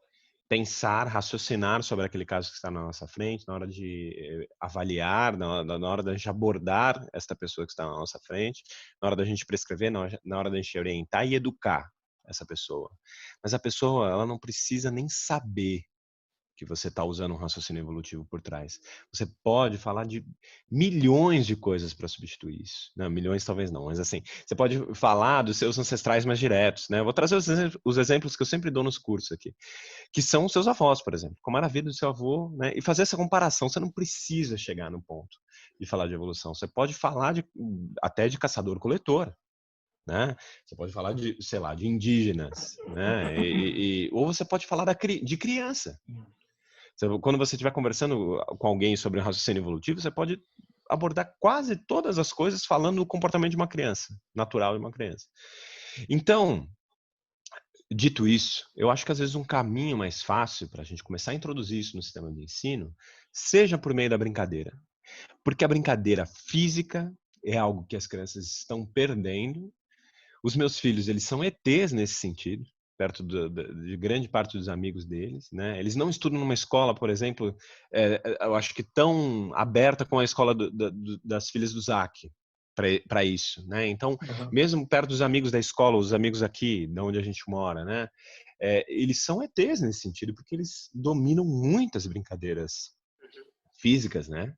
Speaker 4: pensar, raciocinar sobre aquele caso que está na nossa frente, na hora de avaliar, na hora da gente abordar esta pessoa que está na nossa frente, na hora da gente prescrever, na hora da gente orientar e educar essa pessoa. Mas a pessoa, ela não precisa nem saber que você está usando um raciocínio evolutivo por trás. Você pode falar de milhões de coisas para substituir isso. Não, milhões talvez não, mas assim, você pode falar dos seus ancestrais mais diretos, né? Eu vou trazer os exemplos que eu sempre dou nos cursos aqui, que são os seus avós, por exemplo. Como era a vida do seu avô, né? E fazer essa comparação. Você não precisa chegar no ponto de falar de evolução. Você pode falar até de caçador-coletor, né? Você pode falar de, sei lá, de indígenas, né? Ou você pode falar de criança. Quando você estiver conversando com alguém sobre o raciocínio evolutivo, você pode abordar quase todas as coisas falando do comportamento de uma criança, natural de uma criança. Então, dito isso, eu acho que às vezes um caminho mais fácil para a gente começar a introduzir isso no sistema de ensino seja por meio da brincadeira. Porque a brincadeira física é algo que as crianças estão perdendo. Os meus filhos, eles são ETs nesse sentido, perto de grande parte dos amigos deles, né? Eles não estudam numa escola, por exemplo, eu acho que tão aberta com a escola das filhas do Zac para isso, né? Então, mesmo perto dos amigos da escola, os amigos aqui, de onde a gente mora, né? Eles são ETs nesse sentido, porque eles dominam muitas brincadeiras físicas, né?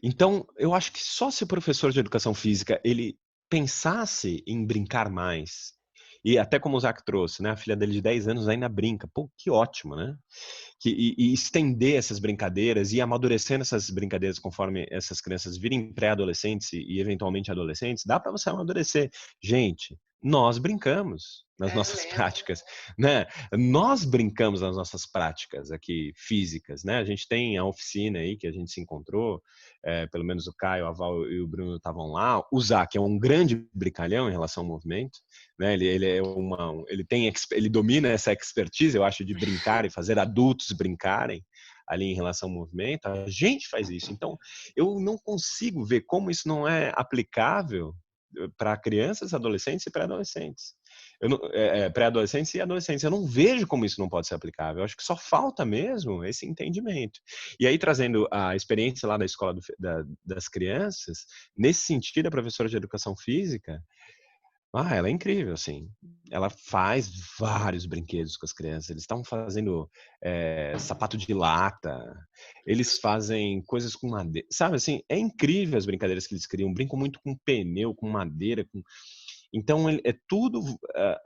Speaker 4: Então, eu acho que só se o professor de educação física ele pensasse em brincar mais, e até como o Zac trouxe, né? A filha dele de 10 anos ainda brinca. Pô, que ótimo, né? E estender essas brincadeiras e amadurecendo essas brincadeiras conforme essas crianças virem pré-adolescentes e eventualmente adolescentes, dá para você amadurecer. Gente, nós brincamos nas nossas práticas, né? Nós brincamos nas nossas práticas aqui físicas, né? A gente tem a oficina aí que a gente se encontrou, pelo menos o Caio, a Val e o Bruno estavam lá. O Zac é um grande brincalhão em relação ao movimento, né? Ele domina essa expertise, eu acho, de brincar e fazer adultos brincarem ali em relação ao movimento. A gente faz isso. Então, eu não consigo ver como isso não é aplicável para crianças, adolescentes e pré-adolescentes. Pré-adolescentes e adolescentes. Eu não vejo como isso não pode ser aplicável. Eu acho que só falta mesmo esse entendimento. E aí, trazendo a experiência lá da escola das crianças, nesse sentido, a professora de educação física, ela é incrível, assim. Ela faz vários brinquedos com as crianças. Eles estão fazendo sapato de lata. Eles fazem coisas com madeira. Sabe, assim, é incrível as brincadeiras que eles criam. Brincam muito com pneu, com madeira. Então, é tudo,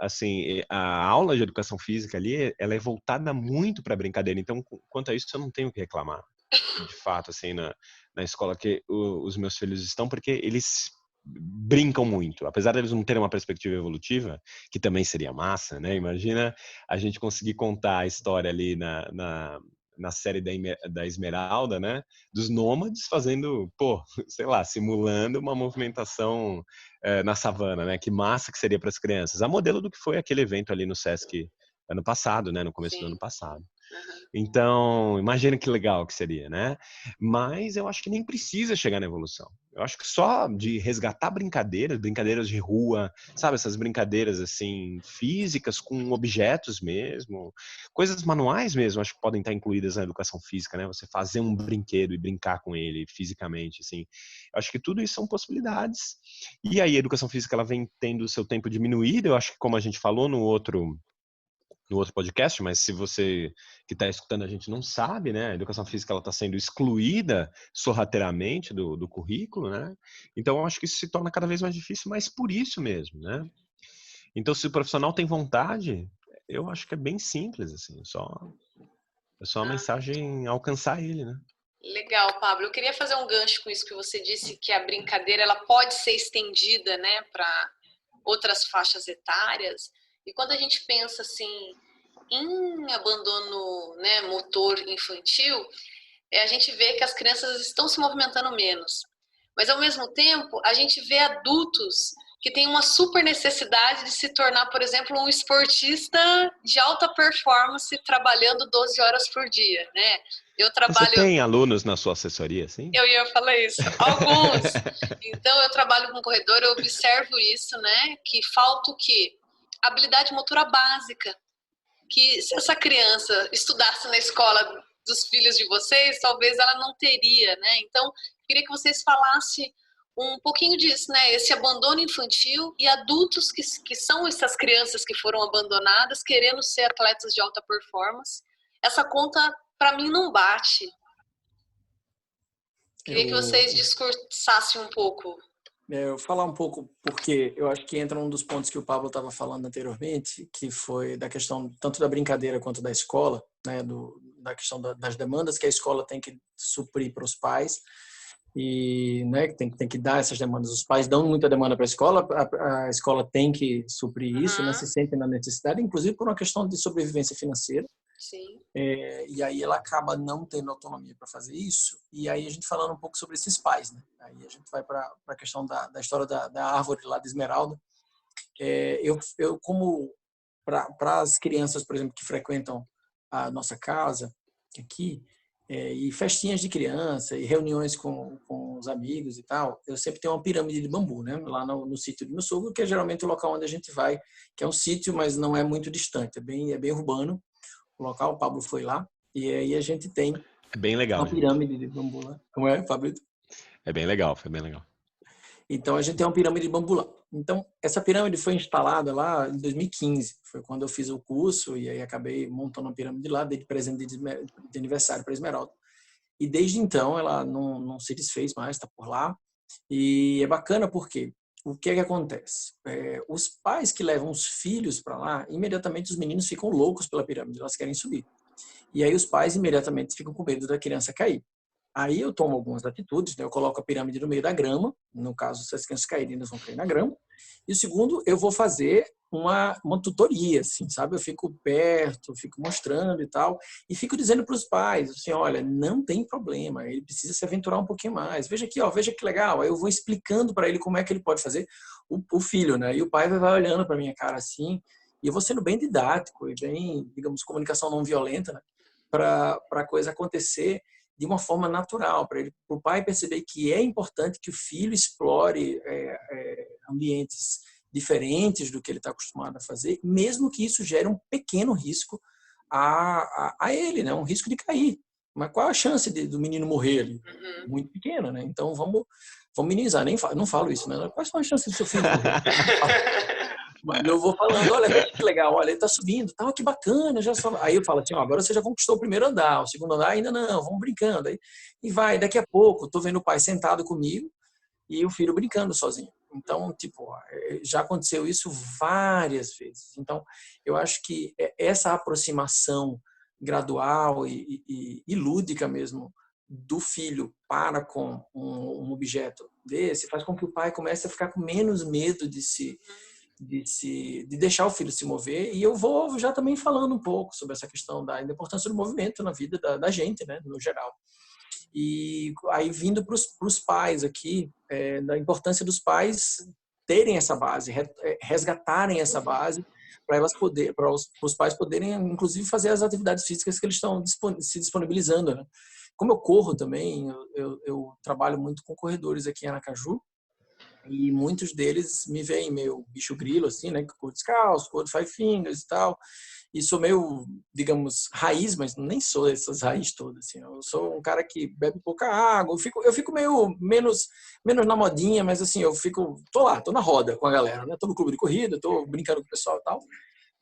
Speaker 4: assim, a aula de educação física ali, ela é voltada muito para a brincadeira. Então, quanto a isso, eu não tenho o que reclamar, de fato, assim, na escola que os meus filhos estão, porque eles brincam muito, apesar de eles não terem uma perspectiva evolutiva, que também seria massa, né? Imagina a gente conseguir contar a história ali na série da Esmeralda, né? Dos nômades fazendo, sei lá, simulando uma movimentação na savana, né? Que massa que seria para as crianças. A modelo do que foi aquele evento ali no Sesc ano passado, né? No começo do ano passado. Então, imagina que legal que seria, né? Mas eu acho que nem precisa chegar na evolução. Eu acho que só de resgatar brincadeiras de rua, sabe? Essas brincadeiras, assim, físicas com objetos mesmo, coisas manuais mesmo, acho que podem estar incluídas na educação física, né? Você fazer um brinquedo e brincar com ele fisicamente, assim. Eu acho que tudo isso são possibilidades. E aí a educação física, ela vem tendo o seu tempo diminuído, eu acho que como a gente falou no outro podcast, mas se você que está escutando a gente não sabe, né? A educação física ela está sendo excluída sorrateiramente do currículo, né? Então eu acho que isso se torna cada vez mais difícil, mas por isso mesmo, né? Então se o profissional tem vontade, eu acho que é bem simples, assim, é só a mensagem alcançar ele, né?
Speaker 2: Legal, Pablo. Eu queria fazer um gancho com isso que você disse, que a brincadeira ela pode ser estendida, né, para outras faixas etárias. E quando a gente pensa assim em abandono, né, motor infantil, a gente vê que as crianças estão se movimentando menos. Mas ao mesmo tempo, a gente vê adultos que têm uma super necessidade de se tornar, por exemplo, um esportista de alta performance trabalhando 12 horas por dia, né?
Speaker 4: Você tem alunos na sua assessoria, sim?
Speaker 2: Eu ia falar isso. Alguns. Então, eu trabalho com corredor, eu observo isso, né? Que falta o quê? Habilidade motora básica. Que se essa criança estudasse na escola dos filhos de vocês, talvez ela não teria, né? Então, queria que vocês falassem um pouquinho disso, né? Esse abandono infantil e adultos que são essas crianças que foram abandonadas, querendo ser atletas de alta performance. Essa conta, para mim, não bate. Queria que vocês discursassem um pouco.
Speaker 5: Eu falar um pouco, porque eu acho que entra um dos pontos que o Pablo estava falando anteriormente, que foi da questão tanto da brincadeira quanto da escola, né, da questão das demandas que a escola tem que suprir para os pais e, né, tem que dar essas demandas. Os pais dão muita demanda para a escola tem que suprir isso, né, se sentem na necessidade, inclusive por uma questão de sobrevivência financeira.
Speaker 2: Sim.
Speaker 5: E aí ela acaba não tendo autonomia para fazer isso. E aí a gente falando um pouco sobre esses pais, né? Aí a gente vai para a questão da história da árvore lá de Esmeralda. Eu como para as crianças, por exemplo, que frequentam a nossa casa aqui, e festinhas de criança, e reuniões com os amigos e tal, eu sempre tenho uma pirâmide de bambu, né? Lá no sítio do meu sogro, que é geralmente o local onde a gente vai, que é um sítio, mas não é muito distante, é bem urbano. O local, o Pablo foi lá, e aí a gente tem
Speaker 4: bem legal,
Speaker 5: uma pirâmide de bambu lá. Como é, Pablo?
Speaker 4: É bem legal, foi bem legal.
Speaker 5: Então a gente tem uma pirâmide de bambu lá. Então essa pirâmide foi instalada lá em 2015, foi quando eu fiz o curso e aí acabei montando uma pirâmide lá, dei de presente de aniversário para Esmeralda. E desde então ela não se desfez mais, está por lá. E é bacana porque o que é que acontece? Os pais que levam os filhos para lá, imediatamente os meninos ficam loucos pela pirâmide, elas querem subir. E aí os pais imediatamente ficam com medo da criança cair. Aí eu tomo algumas atitudes, né? Eu coloco a pirâmide no meio da grama, no caso, se as crianças caírem, elas vão cair na grama. E o segundo, eu vou fazer uma tutoria, assim, sabe? Eu fico perto, fico mostrando e tal, e fico dizendo para os pais, assim, olha, não tem problema, ele precisa se aventurar um pouquinho mais. Veja aqui, ó, veja que legal. Aí eu vou explicando para ele como é que ele pode fazer o filho, né? E o pai vai olhando para minha cara assim, e eu vou sendo bem didático e bem, digamos, comunicação não violenta, né? Para a coisa acontecer de uma forma natural, para o pai perceber que é importante que o filho explore ambientes diferentes do que ele está acostumado a fazer, mesmo que isso gere um pequeno risco a ele, né? Um risco de cair. Mas qual a chance do menino morrer ali? Muito pequena, né? Então vamos minimizar. Não falo isso, né? Quais são as chances do seu filho morrer? Mas eu vou falando, olha, veja que legal, olha, ele tá subindo, tá, que bacana. Aí eu falo assim, ó, agora você já conquistou o primeiro andar, o segundo andar ainda não, vamos brincando. Aí, e vai, daqui a pouco, tô vendo o pai sentado comigo e o filho brincando sozinho. Então, tipo, já aconteceu isso várias vezes. Então, eu acho que essa aproximação gradual e lúdica mesmo do filho para com um objeto desse faz com que o pai comece a ficar com menos medo de deixar o filho se mover. E eu vou já também falando um pouco sobre essa questão da importância do movimento na vida da gente, né, no geral. E aí vindo para os pais aqui, da importância dos pais terem essa base, resgatarem essa base, para os pais poderem, inclusive, fazer as atividades físicas que eles estão se disponibilizando, né? Como eu corro também, eu trabalho muito com corredores aqui em Aracaju, e muitos deles me veem meio bicho grilo, assim, né? Que corro descalço, corro de five fingers e tal. E sou meio, digamos, raiz, mas nem sou essas raízes todas, assim. Eu sou um cara que bebe pouca água, eu fico meio menos na modinha, mas assim, tô na roda com a galera, né? Tô no clube de corrida, tô brincando com o pessoal e tal.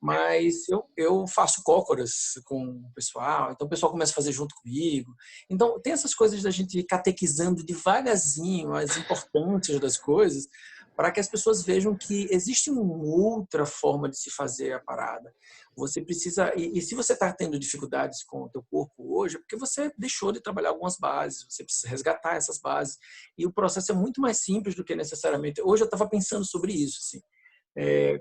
Speaker 5: Mas eu faço cócoras com o pessoal, então o pessoal começa a fazer junto comigo. Então, tem essas coisas da gente ir catequizando devagarzinho as importâncias das coisas, para que as pessoas vejam que existe uma outra forma de se fazer a parada. Você precisa, e se você está tendo dificuldades com o teu corpo hoje, é porque você deixou de trabalhar algumas bases, você precisa resgatar essas bases. E o processo é muito mais simples do que necessariamente. Hoje eu estava pensando sobre isso, assim.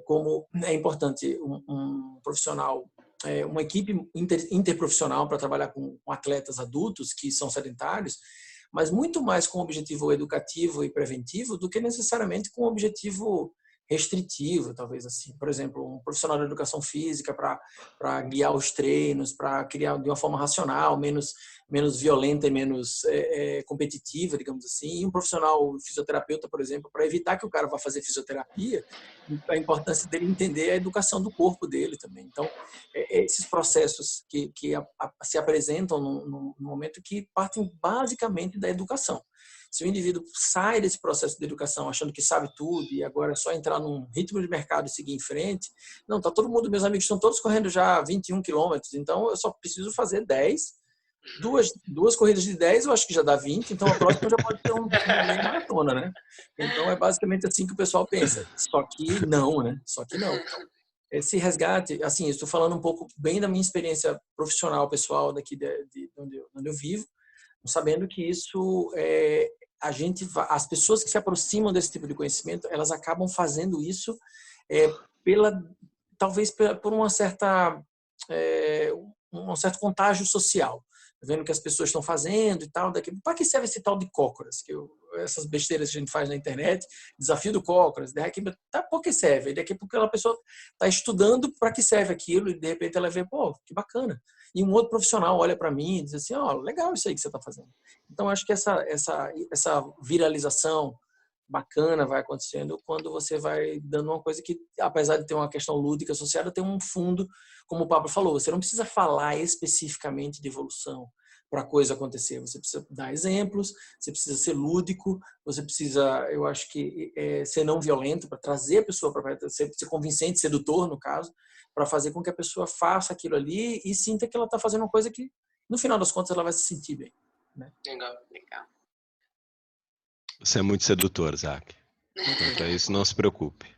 Speaker 5: Como é importante um profissional, uma equipe interprofissional para trabalhar com atletas adultos que são sedentários, mas muito mais com objetivo educativo e preventivo do que necessariamente com objetivo restritivo, talvez assim. Por exemplo, um profissional de educação física para guiar os treinos, para criar de uma forma racional, menos violenta e menos competitiva, digamos assim. E um profissional fisioterapeuta, por exemplo, para evitar que o cara vá fazer fisioterapia, a importância dele entender a educação do corpo dele também. Então, esses processos que se apresentam no momento que partem basicamente da educação. Se o indivíduo sai desse processo de educação achando que sabe tudo e agora é só entrar num ritmo de mercado e seguir em frente, não, tá todo mundo, meus amigos estão todos correndo já 21 quilômetros, então eu só preciso fazer 10, duas corridas de 10 eu acho que já dá 20, então a próxima já pode ter uma meia maratona, né? Então é basicamente assim que o pessoal pensa, só que não, né? Só que não. Esse resgate, assim, estou falando um pouco bem da minha experiência profissional, pessoal, daqui de onde eu vivo, sabendo que isso as pessoas que se aproximam desse tipo de conhecimento, elas acabam fazendo isso talvez por um certo contágio social, vendo que as pessoas estão fazendo e tal. Para que serve esse tal de cócoras? Essas besteiras que a gente faz na internet, desafio do cócoras, por que serve? E daqui a pouco a pessoa está estudando para que serve aquilo e de repente ela vê, pô, que bacana. E um outro profissional olha para mim e diz assim, legal isso aí que você está fazendo. Então, acho que essa viralização bacana vai acontecendo quando você vai dando uma coisa que, apesar de ter uma questão lúdica associada, tem um fundo, como o Pablo falou, você não precisa falar especificamente de evolução para a coisa acontecer. Você precisa dar exemplos, você precisa ser lúdico, você precisa, eu acho que, ser não violento para trazer a pessoa, para ser convincente, sedutor, no caso, para fazer com que a pessoa faça aquilo ali e sinta que ela está fazendo uma coisa que, no final das contas, ela vai se sentir bem. Né?
Speaker 2: Legal.
Speaker 4: Você é muito sedutor, Zac. Quanto a isso, não se preocupe.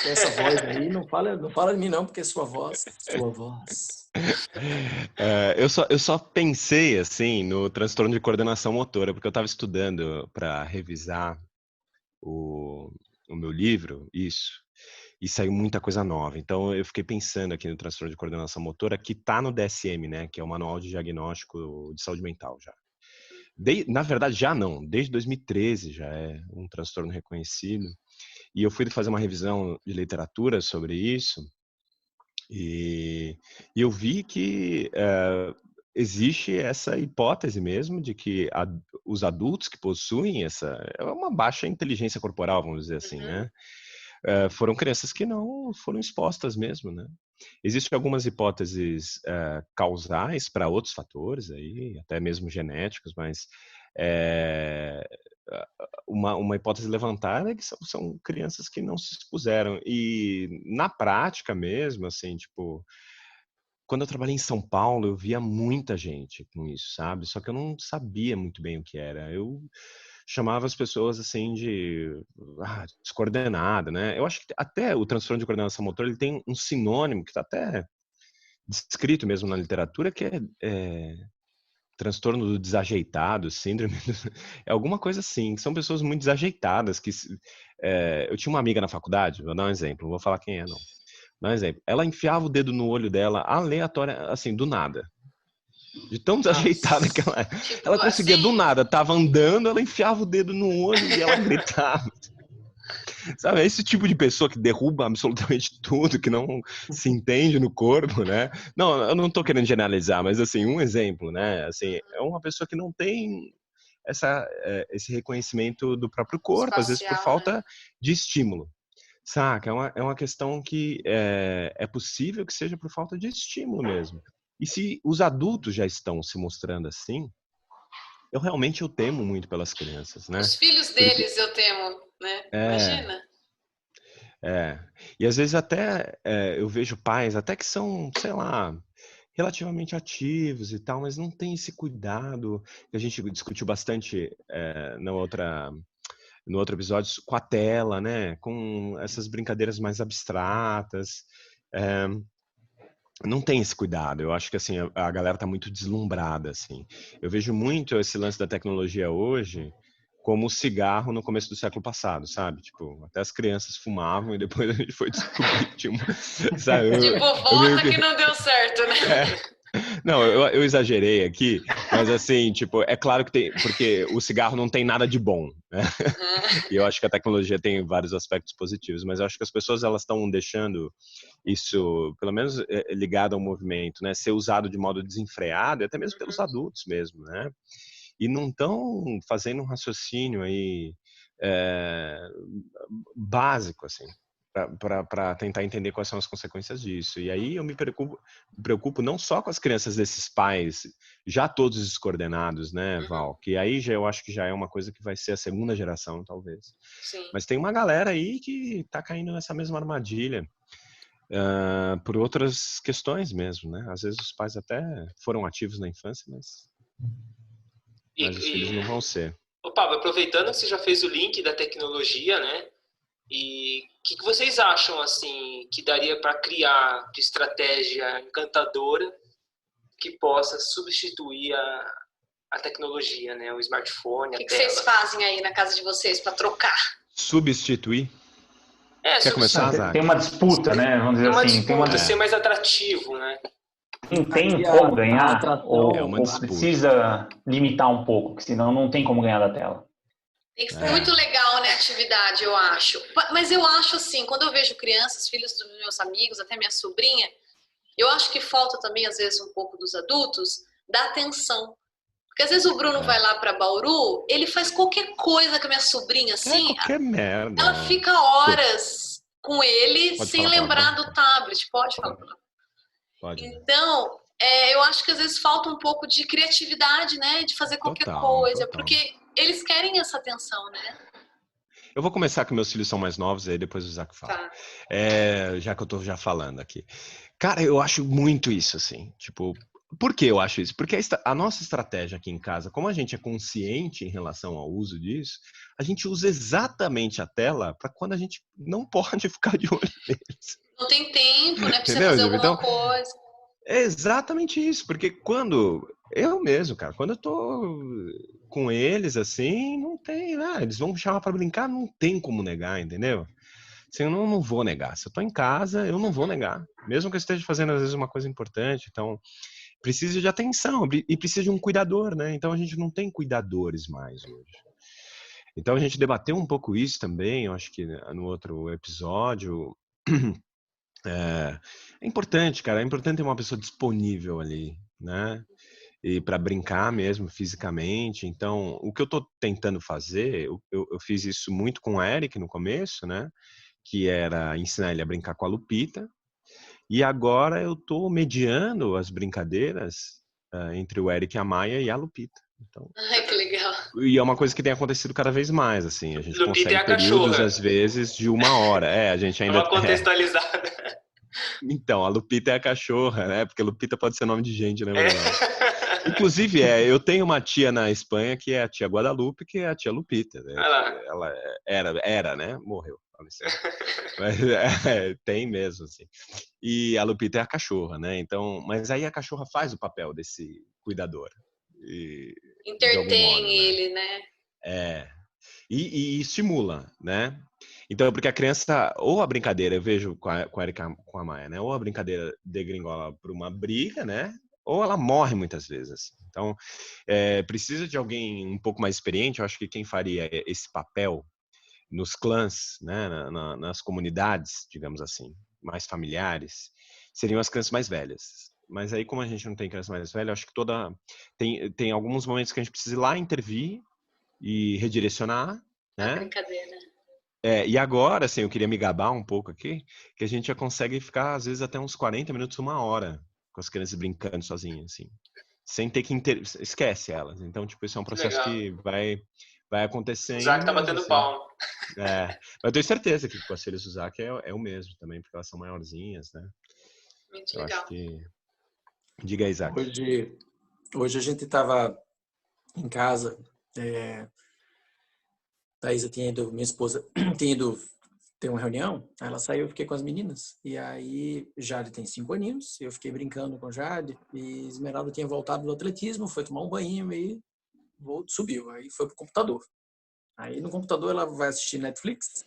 Speaker 5: Essa voz aí, não fala de mim não, porque é sua voz.
Speaker 4: Eu só pensei, assim, no transtorno de coordenação motora, porque eu estava estudando para revisar o meu livro, e saiu muita coisa nova. Então, eu fiquei pensando aqui no transtorno de coordenação motora, que está no DSM, né? Que é o Manual de Diagnóstico de Saúde Mental, já. Na verdade, já não. Desde 2013 já é um transtorno reconhecido. E eu fui fazer uma revisão de literatura sobre isso. E eu vi que existe essa hipótese mesmo de que os adultos que possuem uma baixa inteligência corporal, vamos dizer assim, né? Foram crianças que não foram expostas mesmo, né? Existem algumas hipóteses causais para outros fatores, aí, até mesmo genéticos, mas uma hipótese levantada é que são crianças que não se expuseram. E na prática mesmo, assim, tipo, quando eu trabalhei em São Paulo, eu via muita gente com isso, sabe? Só que eu não sabia muito bem o que era. Eu chamava as pessoas assim de descoordenada, né? Eu acho que até o transtorno de coordenação motora ele tem um sinônimo que está até descrito mesmo na literatura, que é transtorno do desajeitado, síndrome é alguma coisa assim. São pessoas muito desajeitadas que eu tinha uma amiga na faculdade, vou dar um exemplo, não vou falar quem é não. Vou dar um exemplo. Ela enfiava o dedo no olho dela aleatória, assim, do nada. De tão desajeitada que ela conseguia, do nada, tava andando, ela enfiava o dedo no olho e ela gritava. Sabe, é esse tipo de pessoa que derruba absolutamente tudo, que não se entende no corpo, né? Não, eu não tô querendo generalizar, mas assim, um exemplo, né? Assim, é uma pessoa que não tem esse reconhecimento do próprio corpo, às vezes por
Speaker 2: Espacial, né?
Speaker 4: falta de estímulo. Saca? É uma questão que é possível que seja por falta de estímulo mesmo. E se os adultos já estão se mostrando assim, eu temo muito pelas crianças, né?
Speaker 2: Os filhos
Speaker 4: Porque,
Speaker 2: deles eu temo, né?
Speaker 4: é,
Speaker 2: Imagina.
Speaker 4: e às vezes até eu vejo pais até que são, sei lá, relativamente ativos e tal, mas não tem esse cuidado que a gente discutiu bastante no outro episódio com a tela, né? Com essas brincadeiras mais abstratas. É, não tem esse cuidado. Eu acho que assim a galera tá muito deslumbrada, assim. Eu vejo muito esse lance da tecnologia hoje como o cigarro no começo do século passado, sabe? Tipo, até as crianças fumavam e depois a gente foi descobrir que tinha uma, sabe?
Speaker 2: Tipo, volta que não deu certo, né?
Speaker 4: Não, eu exagerei aqui, mas assim, tipo, é claro que tem, porque o cigarro não tem nada de bom, né? E eu acho que a tecnologia tem vários aspectos positivos, mas eu acho que as pessoas elas estão deixando isso, pelo menos ligado ao movimento, né, ser usado de modo desenfreado, até mesmo pelos adultos mesmo, né? E não estão fazendo um raciocínio aí é, básico, assim, para tentar entender quais são as consequências disso. E aí eu me preocupo não só com as crianças desses pais, já todos descoordenados, né, Val? Que aí já eu acho que já é uma coisa que vai ser a segunda geração, talvez.
Speaker 2: Sim.
Speaker 4: Mas tem uma galera aí que está caindo nessa mesma armadilha. Por outras questões mesmo, né? Às vezes os pais até foram ativos na infância, mas os filhos não vão ser.
Speaker 1: Ô, Pablo, aproveitando que você já fez o link da tecnologia, né? E o que vocês acham, assim, que daria para criar de estratégia encantadora que possa substituir a tecnologia, né? O smartphone, a tela.
Speaker 2: O que vocês fazem aí na casa de vocês para trocar?
Speaker 4: Substituir? Quer começar, Zach?
Speaker 3: Tem uma disputa, né? Vamos dizer assim.
Speaker 1: Tem uma disputa, ser mais atrativo, né?
Speaker 3: Tem como ganhar ou
Speaker 4: disputa.
Speaker 3: precisa limitar um pouco, que senão não tem como ganhar da tela.
Speaker 2: Tem que ser muito legal, né, a atividade, eu acho. Mas eu acho assim, quando eu vejo crianças, filhos dos meus amigos, até minha sobrinha, eu acho que falta também, às vezes, um pouco dos adultos, da atenção. Porque às vezes o Bruno vai lá para Bauru, ele faz qualquer coisa com a minha sobrinha, assim.
Speaker 4: Qualquer merda.
Speaker 2: Ela fica horas com ele sem lembrar do tablet. Pode falar.
Speaker 4: Pode.
Speaker 2: Então, eu acho que às vezes falta um pouco de criatividade, né? De fazer qualquer coisa. Porque eles querem essa atenção, né?
Speaker 4: Eu vou começar que meus filhos são mais novos, aí depois o Isaac fala.
Speaker 2: Tá.
Speaker 4: Já que eu tô já falando aqui. Cara, eu acho muito isso, assim. Tipo, por que eu acho isso? Porque a nossa estratégia aqui em casa, como a gente é consciente em relação ao uso disso, a gente usa exatamente a tela para quando a gente não pode ficar de olho neles.
Speaker 2: Não tem tempo, né? Precisa fazer alguma coisa.
Speaker 4: É exatamente isso, porque quando eu mesmo, cara, quando eu tô com eles assim, não tem, né? Eles vão me chamar para brincar, não tem como negar, entendeu? Assim, eu não vou negar. Se eu tô em casa, eu não vou negar. Mesmo que eu esteja fazendo, às vezes, uma coisa importante. Então, precisa de atenção e precisa de um cuidador, né? Então, a gente não tem cuidadores mais hoje. Então, a gente debateu um pouco isso também, eu acho que no outro episódio. É importante, cara. É importante ter uma pessoa disponível ali, né? E para brincar mesmo fisicamente. Então, o que eu tô tentando fazer, eu fiz isso muito com o Eric no começo, né? Que era ensinar ele a brincar com a Lupita. E agora eu tô mediando as brincadeiras entre o Eric, a Maia e a Lupita. Então,
Speaker 2: ai, que legal.
Speaker 4: E é uma coisa que tem acontecido cada vez mais, assim. A gente
Speaker 1: Lupita
Speaker 4: consegue períodos, às vezes, de 1 hora. A gente ainda...
Speaker 1: Uma contextualizada.
Speaker 4: Então, a Lupita é a cachorra, né? Porque Lupita pode ser nome de gente, né? Inclusive, eu tenho uma tia na Espanha que é a tia Guadalupe, que é a tia Lupita. Né? Ela era, né? Morreu. Mas tem mesmo, assim. E a Lupita é a cachorra, né? Então, mas aí a cachorra faz o papel desse cuidador.
Speaker 2: Entretém
Speaker 4: modo,
Speaker 2: ele, né?
Speaker 4: E estimula, né? Então, porque a criança, ou a brincadeira, eu vejo com a Erika, com a Maia, né? Ou a brincadeira degringola por uma briga, né? Ou ela morre muitas vezes. Então, precisa de alguém um pouco mais experiente. Eu acho que quem faria esse papel nos clãs, né, nas comunidades, digamos assim, mais familiares, seriam as crianças mais velhas. Mas aí, como a gente não tem criança mais velha, acho que tem alguns momentos que a gente precisa ir lá intervir e redirecionar,
Speaker 2: A
Speaker 4: né?
Speaker 2: brincadeira.
Speaker 4: E agora, assim, eu queria me gabar um pouco aqui, que a gente já consegue ficar, às vezes, até uns 40 minutos, 1 hora, com as crianças brincando sozinhas, assim. Sem ter que... Esquece elas. Então, tipo, isso é um
Speaker 1: Que
Speaker 4: processo
Speaker 1: legal.
Speaker 4: que vai
Speaker 1: O Isaac tá
Speaker 4: acontecendo,
Speaker 1: batendo
Speaker 4: assim.
Speaker 1: palma.
Speaker 4: Mas eu tenho certeza que com as filhas do Isaac é o mesmo também, porque elas são maiorzinhas, né?
Speaker 2: Muito
Speaker 4: Eu acho
Speaker 2: legal.
Speaker 4: que... Diga aí, Isaac.
Speaker 5: Hoje a gente estava em casa, Thaisa tinha ido, minha esposa tinha ido ter uma reunião, aí ela saiu, eu fiquei com as meninas, e aí Jade tem 5 aninhos, eu fiquei brincando com Jade, e Esmeralda tinha voltado do atletismo, foi tomar um banho e subiu, aí foi pro computador. Aí no computador ela vai assistir Netflix,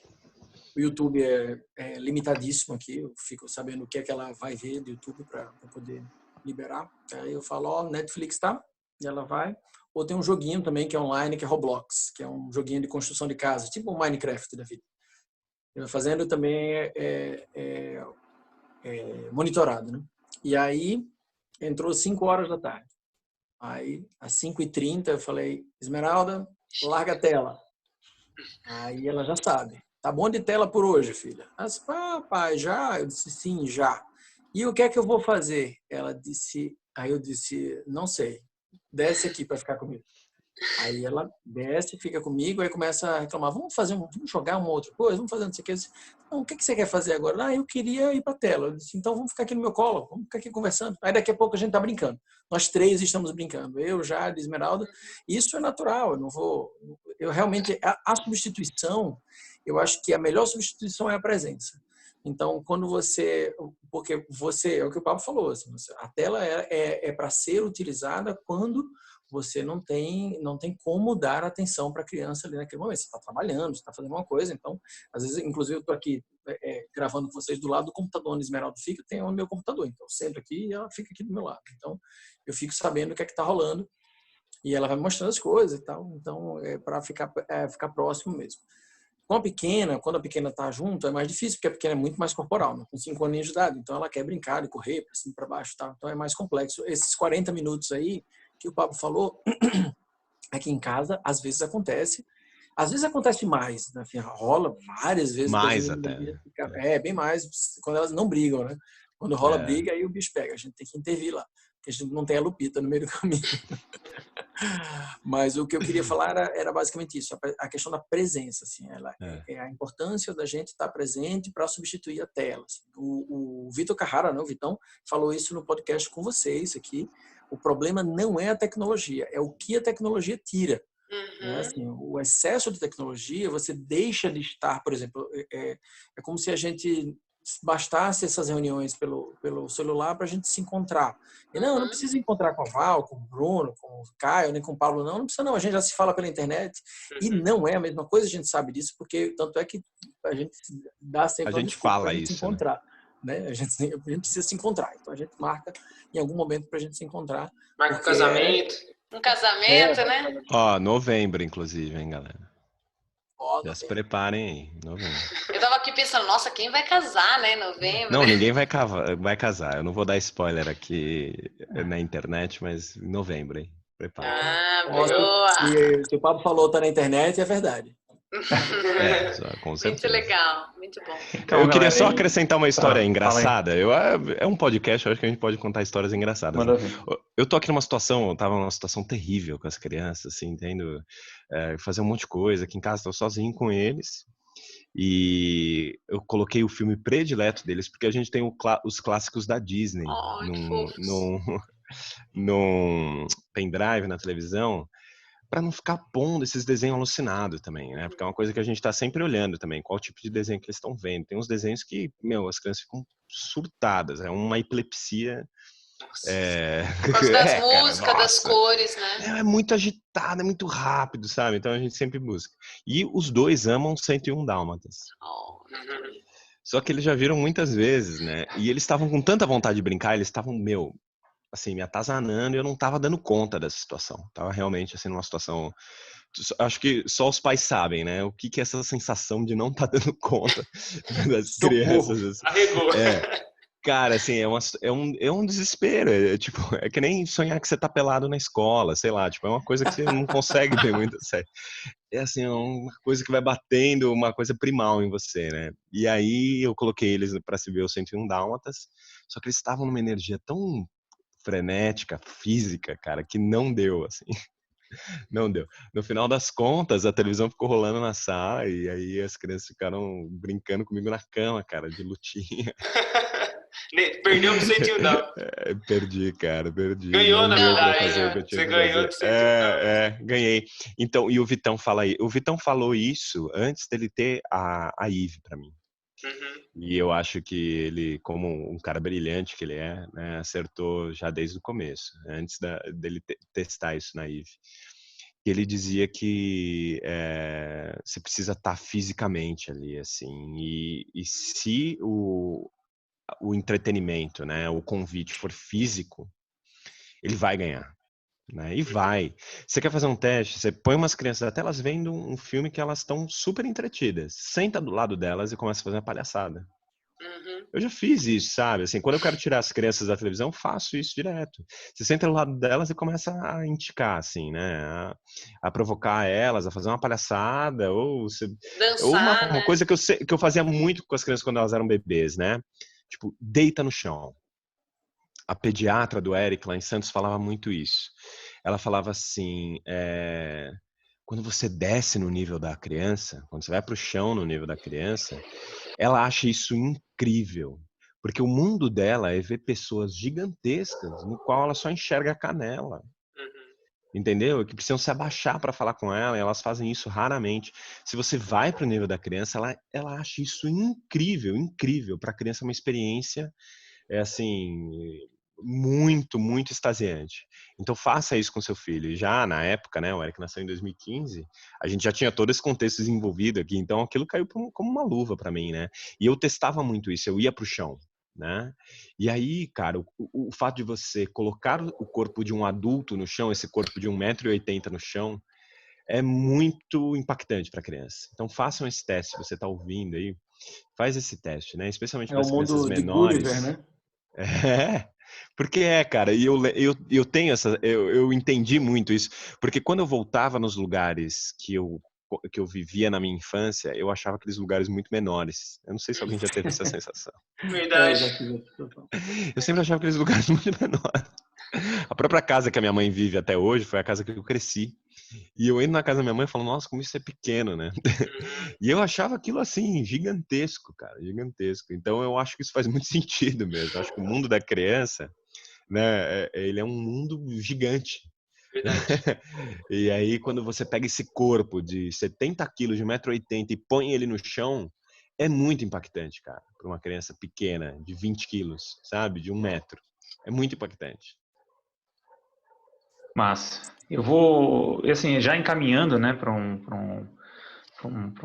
Speaker 5: o YouTube é limitadíssimo aqui, eu fico sabendo o que é que ela vai ver do YouTube para poder liberar. Aí eu falo, ó, Netflix tá, e ela vai. Ou tem um joguinho também que é online, que é Roblox, que é um joguinho de construção de casa, tipo o Minecraft da vida. Eu fazendo também monitorado, né? E aí entrou 5 horas da tarde. Aí às 5h30 eu falei, Esmeralda, larga a tela. Aí ela já sabe. Tá bom de tela por hoje, filha? Mas, pai, já? Eu disse, sim, já. E o que é que eu vou fazer? Ela disse, aí eu disse, não sei. Desce aqui para ficar comigo. Aí ela desce, fica comigo, aí começa a reclamar, vamos jogar uma outra coisa, vamos fazer não sei o que. Eu disse, não, o que você quer fazer agora? Eu queria ir para a tela. Eu disse, então vamos ficar aqui no meu colo, vamos ficar aqui conversando. Aí daqui a pouco a gente tá brincando. Nós 3 estamos brincando, eu, Jade, Esmeralda. Isso é natural, eu não vou... Eu realmente... A substituição, eu acho que a melhor substituição é a presença. Então, quando você... Porque você... É o que o Pablo falou, assim, a tela é para ser utilizada quando você não tem como dar atenção para a criança ali naquele momento. Você está trabalhando, você está fazendo uma coisa, então, às vezes, inclusive, eu estou aqui gravando com vocês do lado do computador onde Esmeralda fica, tem o meu computador, então eu sento aqui e ela fica aqui do meu lado. Então, eu fico sabendo o que é que está rolando e ela vai me mostrando as coisas e tal, então, para ficar próximo mesmo. Com a pequena, quando a pequena está junto, é mais difícil, porque a pequena é muito mais corporal, né? Com 5 aninhos de idade, então ela quer brincar e correr para cima e para baixo, tá? Então é mais complexo. Esses 40 minutos aí, que o Pablo falou, aqui em casa, às vezes acontece mais, né? Rola várias vezes das
Speaker 4: Mais
Speaker 5: meninas
Speaker 4: até, né?
Speaker 5: ficar, bem mais, quando elas não brigam, né? Quando rola briga, aí o bicho pega, a gente tem que intervir lá, porque a gente não tem a Lupita no meio do caminho. Mas o que eu queria falar era basicamente isso, a questão da presença, assim, é a importância da gente estar presente para substituir a tela. Assim. O Vitor Carrara, né, o Vitão, falou isso no podcast com vocês aqui. O problema não é a tecnologia, é o que a tecnologia tira. Né? Assim, o excesso de tecnologia, você deixa de estar, por exemplo, é como se a gente bastasse essas reuniões pelo celular para a gente se encontrar. E não precisa encontrar com a Val, com o Bruno, com o Caio, nem com o Paulo, não precisa não, a gente já se fala pela internet e não é a mesma coisa, a gente sabe disso, porque tanto é que a gente dá sempre uma desculpa para a gente se encontrar. Né? A gente precisa se encontrar, então a gente marca em algum momento para a gente se encontrar.
Speaker 1: Marca um casamento.
Speaker 2: Um casamento, né?
Speaker 4: Novembro, inclusive, hein, galera? Já se preparem aí, novembro.
Speaker 2: Eu tava aqui pensando, nossa, quem vai casar, né, em novembro?
Speaker 4: Não, ninguém vai casar. Eu não vou dar spoiler aqui na internet, mas em novembro, hein? Prepara.
Speaker 2: Boa!
Speaker 5: Se o Pablo falou tá na internet, é verdade.
Speaker 4: Com certeza.
Speaker 2: Muito legal, muito bom.
Speaker 4: Então, eu queria só acrescentar uma história engraçada. É um podcast, eu acho que a gente pode contar histórias engraçadas. Né? Eu tô aqui eu tava numa situação terrível com as crianças, assim, tendo fazer um monte de coisa. Aqui em casa, tô sozinho com eles. E eu coloquei o filme predileto deles, porque a gente tem os clássicos da Disney num pendrive na televisão, para não ficar pondo esses desenhos alucinados também, né? Porque é uma coisa que a gente tá sempre olhando também, qual tipo de desenho que eles estão vendo. Tem uns desenhos que, as crianças ficam surtadas, é uma epilepsia.
Speaker 2: Por causa das músicas, das cores, né?
Speaker 4: É muito agitado, é muito rápido, sabe? Então a gente sempre busca. E os dois amam 101 Dálmatas. Só que eles já viram muitas vezes, né? E eles estavam com tanta vontade de brincar, eles estavam, assim, me atazanando e eu não tava dando conta dessa situação. Tava realmente, assim, numa situação acho que só os pais sabem, né? O que é essa sensação de não estar dando conta das
Speaker 5: Socorro.
Speaker 4: crianças. Assim.
Speaker 1: Arregou.
Speaker 4: Cara, assim, é um desespero. Tipo, é que nem sonhar que você tá pelado na escola, sei lá. Tipo, é uma coisa que você não consegue ver muito a sério. É assim, é uma coisa que vai batendo, uma coisa primal em você, né? E aí eu coloquei eles pra se ver o 101 Dálmatas, só que eles estavam numa energia tão frenética, física, cara, que não deu, assim. Não deu. No final das contas, a televisão ficou rolando na sala e aí as crianças ficaram brincando comigo na cama, cara, de lutinha.
Speaker 1: Perdeu pro 101 Dálmatas.
Speaker 4: Perdi, cara, perdi.
Speaker 1: Ganhou,
Speaker 4: Não
Speaker 1: na
Speaker 4: deu pra
Speaker 1: verdade,
Speaker 4: fazer o que
Speaker 1: né?
Speaker 4: eu tinha
Speaker 1: Você
Speaker 4: que
Speaker 1: ganhou
Speaker 4: fazer.
Speaker 1: do 101 Dálmatas.
Speaker 4: Ganhei. Então, e o Vitão fala aí. O Vitão falou isso antes dele ter a Ive pra mim.
Speaker 1: Uhum.
Speaker 4: E eu acho que ele, como um cara brilhante que ele é, né, acertou já desde o começo, antes dele testar isso na Ive. Ele dizia que você precisa estar fisicamente ali, assim, e se o entretenimento, né, o convite for físico, ele vai ganhar, né? E vai. Você quer fazer um teste? Você põe umas crianças até elas vendo um filme que elas estão super entretidas. Senta do lado delas e começa a fazer uma palhaçada.
Speaker 1: Uhum.
Speaker 4: Eu já fiz isso, sabe? Assim, quando eu quero tirar as crianças da televisão, faço isso direto. Você senta do lado delas e começa a indicar, assim, né? A provocar elas, a fazer uma palhaçada, ou
Speaker 2: Dançar,
Speaker 4: uma
Speaker 2: né?
Speaker 4: coisa que eu fazia muito com as crianças quando elas eram bebês, né? Tipo, deita no chão. A pediatra do Eric lá em Santos falava muito isso. Ela falava assim, quando você desce no nível da criança, quando você vai para o chão no nível da criança, ela acha isso incrível, porque o mundo dela é ver pessoas gigantescas no qual ela só enxerga a canela.
Speaker 1: Uhum.
Speaker 4: Entendeu? Que precisam se abaixar para falar com ela, e elas fazem isso raramente. Se você vai para o nível da criança, ela acha isso incrível, incrível. Para a criança é uma experiência, assim, muito, muito extasiante. Então faça isso com seu filho. E já na época, né, o Eric nasceu em 2015, a gente já tinha todo esse contexto desenvolvido aqui, então aquilo caiu como uma luva para mim, né? E eu testava muito isso, eu ia pro chão, né? E aí, cara, o fato de você colocar o corpo de um adulto no chão, esse corpo de 1,80 m no chão, é muito impactante para a criança. Então façam esse teste, se você está ouvindo aí, faz esse teste, né? Especialmente
Speaker 5: É
Speaker 4: para
Speaker 5: o
Speaker 4: as crianças
Speaker 5: mundo de Gulliver,
Speaker 4: menores.
Speaker 5: né?
Speaker 4: Porque cara, e eu tenho eu entendi muito isso, porque quando eu voltava nos lugares que eu vivia na minha infância, eu achava aqueles lugares muito menores. Eu não sei se alguém já teve essa sensação.
Speaker 5: Eu já
Speaker 1: Verdade.
Speaker 5: tive essa situação.
Speaker 4: Eu sempre achava aqueles lugares muito menores. A própria casa que a minha mãe vive até hoje foi a casa que eu cresci. E eu entro na casa da minha mãe e falo, nossa, como isso é pequeno, né?
Speaker 1: Uhum.
Speaker 4: E eu achava aquilo assim, gigantesco, cara, gigantesco. Então eu acho que isso faz muito sentido mesmo. Eu acho que o mundo da criança, né, ele é um mundo gigante.
Speaker 1: Verdade.
Speaker 4: E aí, quando você pega esse corpo de 70 quilos, de 1,80 m e põe ele no chão, é muito impactante, cara, para uma criança pequena, de 20 quilos, sabe? De 1 metro. É muito impactante.
Speaker 3: Mas eu vou, assim, já encaminhando, né, para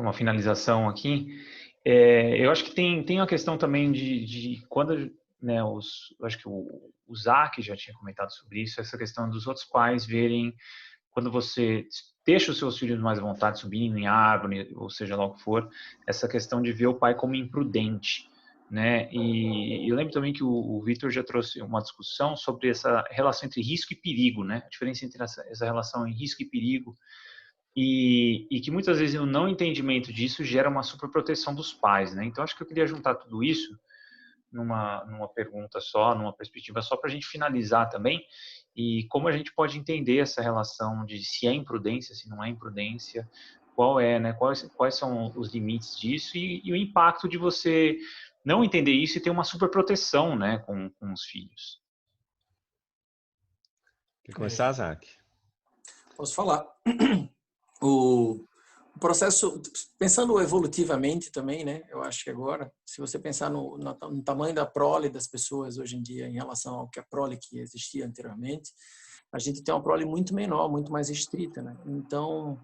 Speaker 3: uma finalização aqui. Eu acho que tem uma questão também de quando, né, eu acho que o Zac já tinha comentado sobre isso, essa questão dos outros pais verem quando você deixa os seus filhos mais à vontade subindo em árvore, ou seja lá o que for, essa questão de ver o pai como imprudente, né? E eu lembro também que o Victor já trouxe uma discussão sobre essa relação entre risco e perigo, né? A diferença entre essa relação em risco e perigo, e que muitas vezes o não entendimento disso gera uma superproteção dos pais, né? Então acho que eu queria juntar tudo isso numa pergunta só, numa perspectiva só, para a gente finalizar também, e como a gente pode entender essa relação de se é imprudência, se não é imprudência, qual é, né, quais são os limites disso e o impacto de você não entender isso e ter uma superproteção, né, com os filhos.
Speaker 4: Quer começar, Zac?
Speaker 5: Posso falar. O processo, pensando evolutivamente também, né? Eu acho que agora, se você pensar no tamanho da prole das pessoas hoje em dia em relação ao que a prole que existia anteriormente, a gente tem uma prole muito menor, muito mais restrita, né? Então,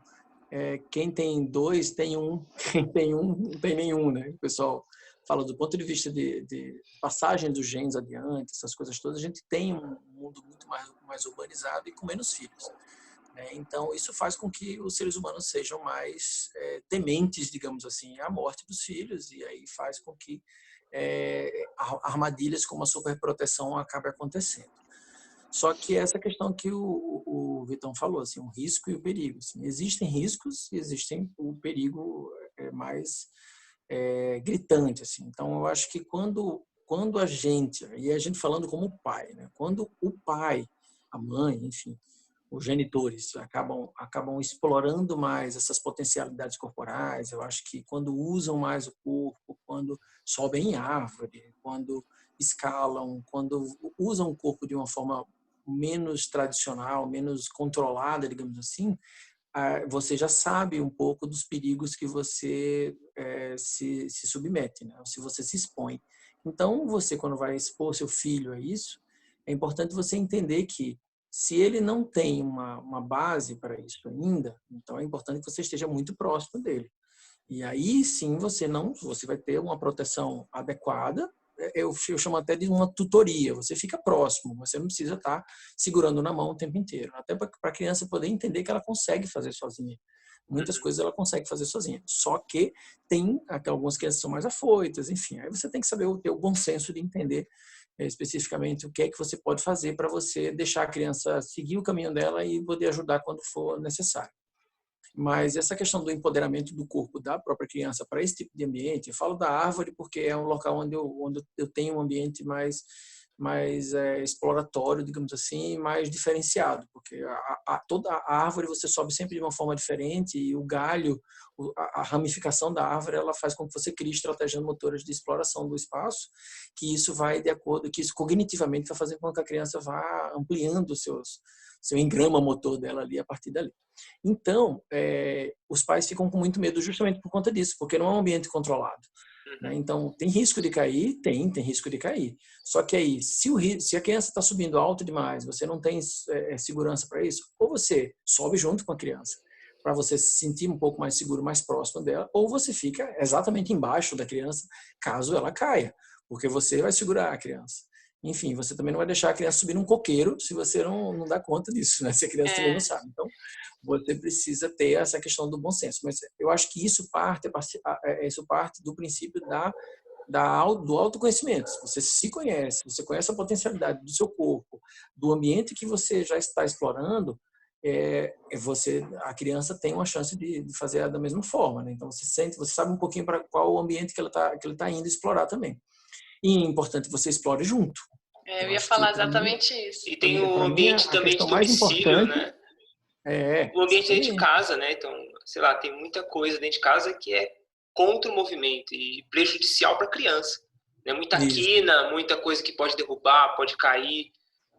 Speaker 5: quem tem dois tem um, quem tem um não tem nenhum, né? O pessoal fala do ponto de vista de passagem dos genes adiante, essas coisas todas, a gente tem um mundo muito mais urbanizado e com menos filhos. né? Então, isso faz com que os seres humanos sejam mais tementes, digamos assim, à morte dos filhos, e aí faz com que armadilhas como a superproteção acabem acontecendo. Só que essa questão que o Vitão falou, assim, o risco e o perigo. Assim, existem riscos e existem o perigo mais gritante. Assim. Então, eu acho que quando a gente, e a gente falando como pai, né? Quando o pai, a mãe, enfim, os genitores acabam explorando mais essas potencialidades corporais, eu acho que quando usam mais o corpo, quando sobem em árvore, quando escalam, quando usam o corpo de uma forma menos tradicional, menos controlada, digamos assim, você já sabe um pouco dos perigos que você se submete, né? Se você se expõe. Então, você, quando vai expor seu filho a isso, é importante você entender que se ele não tem uma base para isso ainda, então é importante que você esteja muito próximo dele. E aí sim você vai ter uma proteção adequada. Eu chamo até de uma tutoria. Você fica próximo, você não precisa estar segurando na mão o tempo inteiro. Até para a criança poder entender que ela consegue fazer sozinha. Muitas coisas ela consegue fazer sozinha. Só que tem algumas crianças que são mais afoitas, enfim. Aí você tem que saber ter o bom senso de entender especificamente o que é que você pode fazer para você deixar a criança seguir o caminho dela e poder ajudar quando for necessário. Mas essa questão do empoderamento do corpo da própria criança para esse tipo de ambiente, eu falo da árvore porque é um local onde eu tenho um ambiente mais exploratório, digamos assim, mais diferenciado, porque toda a árvore você sobe sempre de uma forma diferente e o galho, a ramificação da árvore, ela faz com que você crie estratégias motoras de exploração do espaço, que isso vai de acordo, que isso cognitivamente vai fazer com que a criança vá ampliando seu engrama motor dela ali a partir dali. Então, os pais ficam com muito medo justamente por conta disso, porque não é um ambiente controlado. Né? Então, tem risco de cair? Tem risco de cair. Só que aí, se a criança está subindo alto demais, você não tem segurança para isso, ou você sobe junto com a criança, para você se sentir um pouco mais seguro, mais próximo dela, ou você fica exatamente embaixo da criança, caso ela caia, porque você vai segurar a criança. Enfim, você também não vai deixar a criança subir num coqueiro se você não dá conta disso, né? Se a criança também não sabe. Então, você precisa ter essa questão do bom senso. Mas eu acho que isso parte do princípio do autoconhecimento. Se você se conhece, você conhece a potencialidade do seu corpo, do ambiente que você já está explorando, a criança tem uma chance de fazer da mesma forma. Né? Então, você sabe um pouquinho para qual o ambiente que ele está indo explorar também. E é importante que você explore junto.
Speaker 2: Eu ia falar exatamente isso.
Speaker 1: E tem o ambiente também de domicílio, né? O ambiente dentro de casa, né? Então, sei lá, tem muita coisa dentro de casa que é contra o movimento e prejudicial para a criança. Né? Muita quina, muita coisa que pode derrubar, pode cair.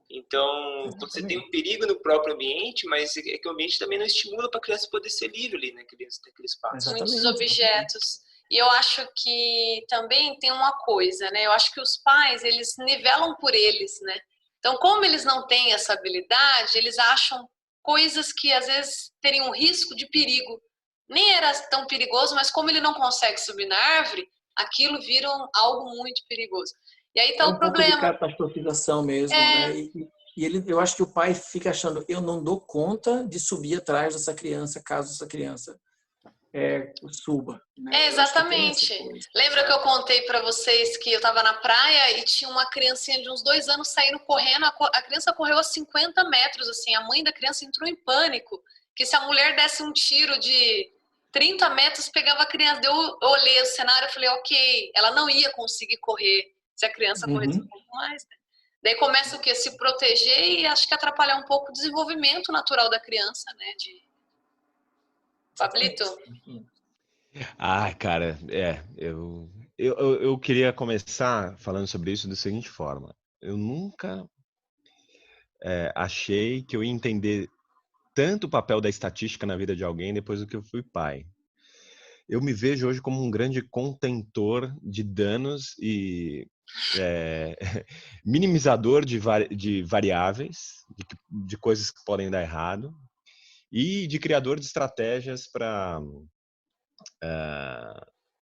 Speaker 1: Então, você tem um perigo no próprio ambiente, mas é que o ambiente também não estimula para a criança poder ser livre ali, né? Naquele espaço.
Speaker 2: Muitos objetos. E eu acho que também tem uma coisa, né? Eu acho que os pais, eles nivelam por eles, né? Então, como eles não têm essa habilidade, eles acham coisas que às vezes teriam um risco de perigo. Nem era tão perigoso, mas como ele não consegue subir na árvore, aquilo vira algo muito perigoso. E aí tá o problema.
Speaker 5: Um pouco de catastrofização mesmo, né? E eu acho que o pai fica achando, eu não dou conta de subir atrás dessa criança, caso essa criança suba. Né?
Speaker 2: Exatamente. Lembra que eu contei para vocês que eu estava na praia e tinha uma criancinha de uns 2 anos saindo correndo, a criança correu a 50 metros, assim, a mãe da criança entrou em pânico, que se a mulher desse um tiro de 30 metros, pegava a criança. Eu olhei o cenário e falei, ok, ela não ia conseguir correr se a criança corresse um pouco mais, né? Daí começa o quê? Se proteger e acho que atrapalhar um pouco o desenvolvimento natural da criança, né? Pablito?
Speaker 4: Cara, eu queria começar falando sobre isso da seguinte forma. Eu nunca achei que eu ia entender tanto o papel da estatística na vida de alguém depois do que eu fui pai. Eu me vejo hoje como um grande contentor de danos e minimizador de variáveis, de coisas que podem dar errado, e de criador de estratégias para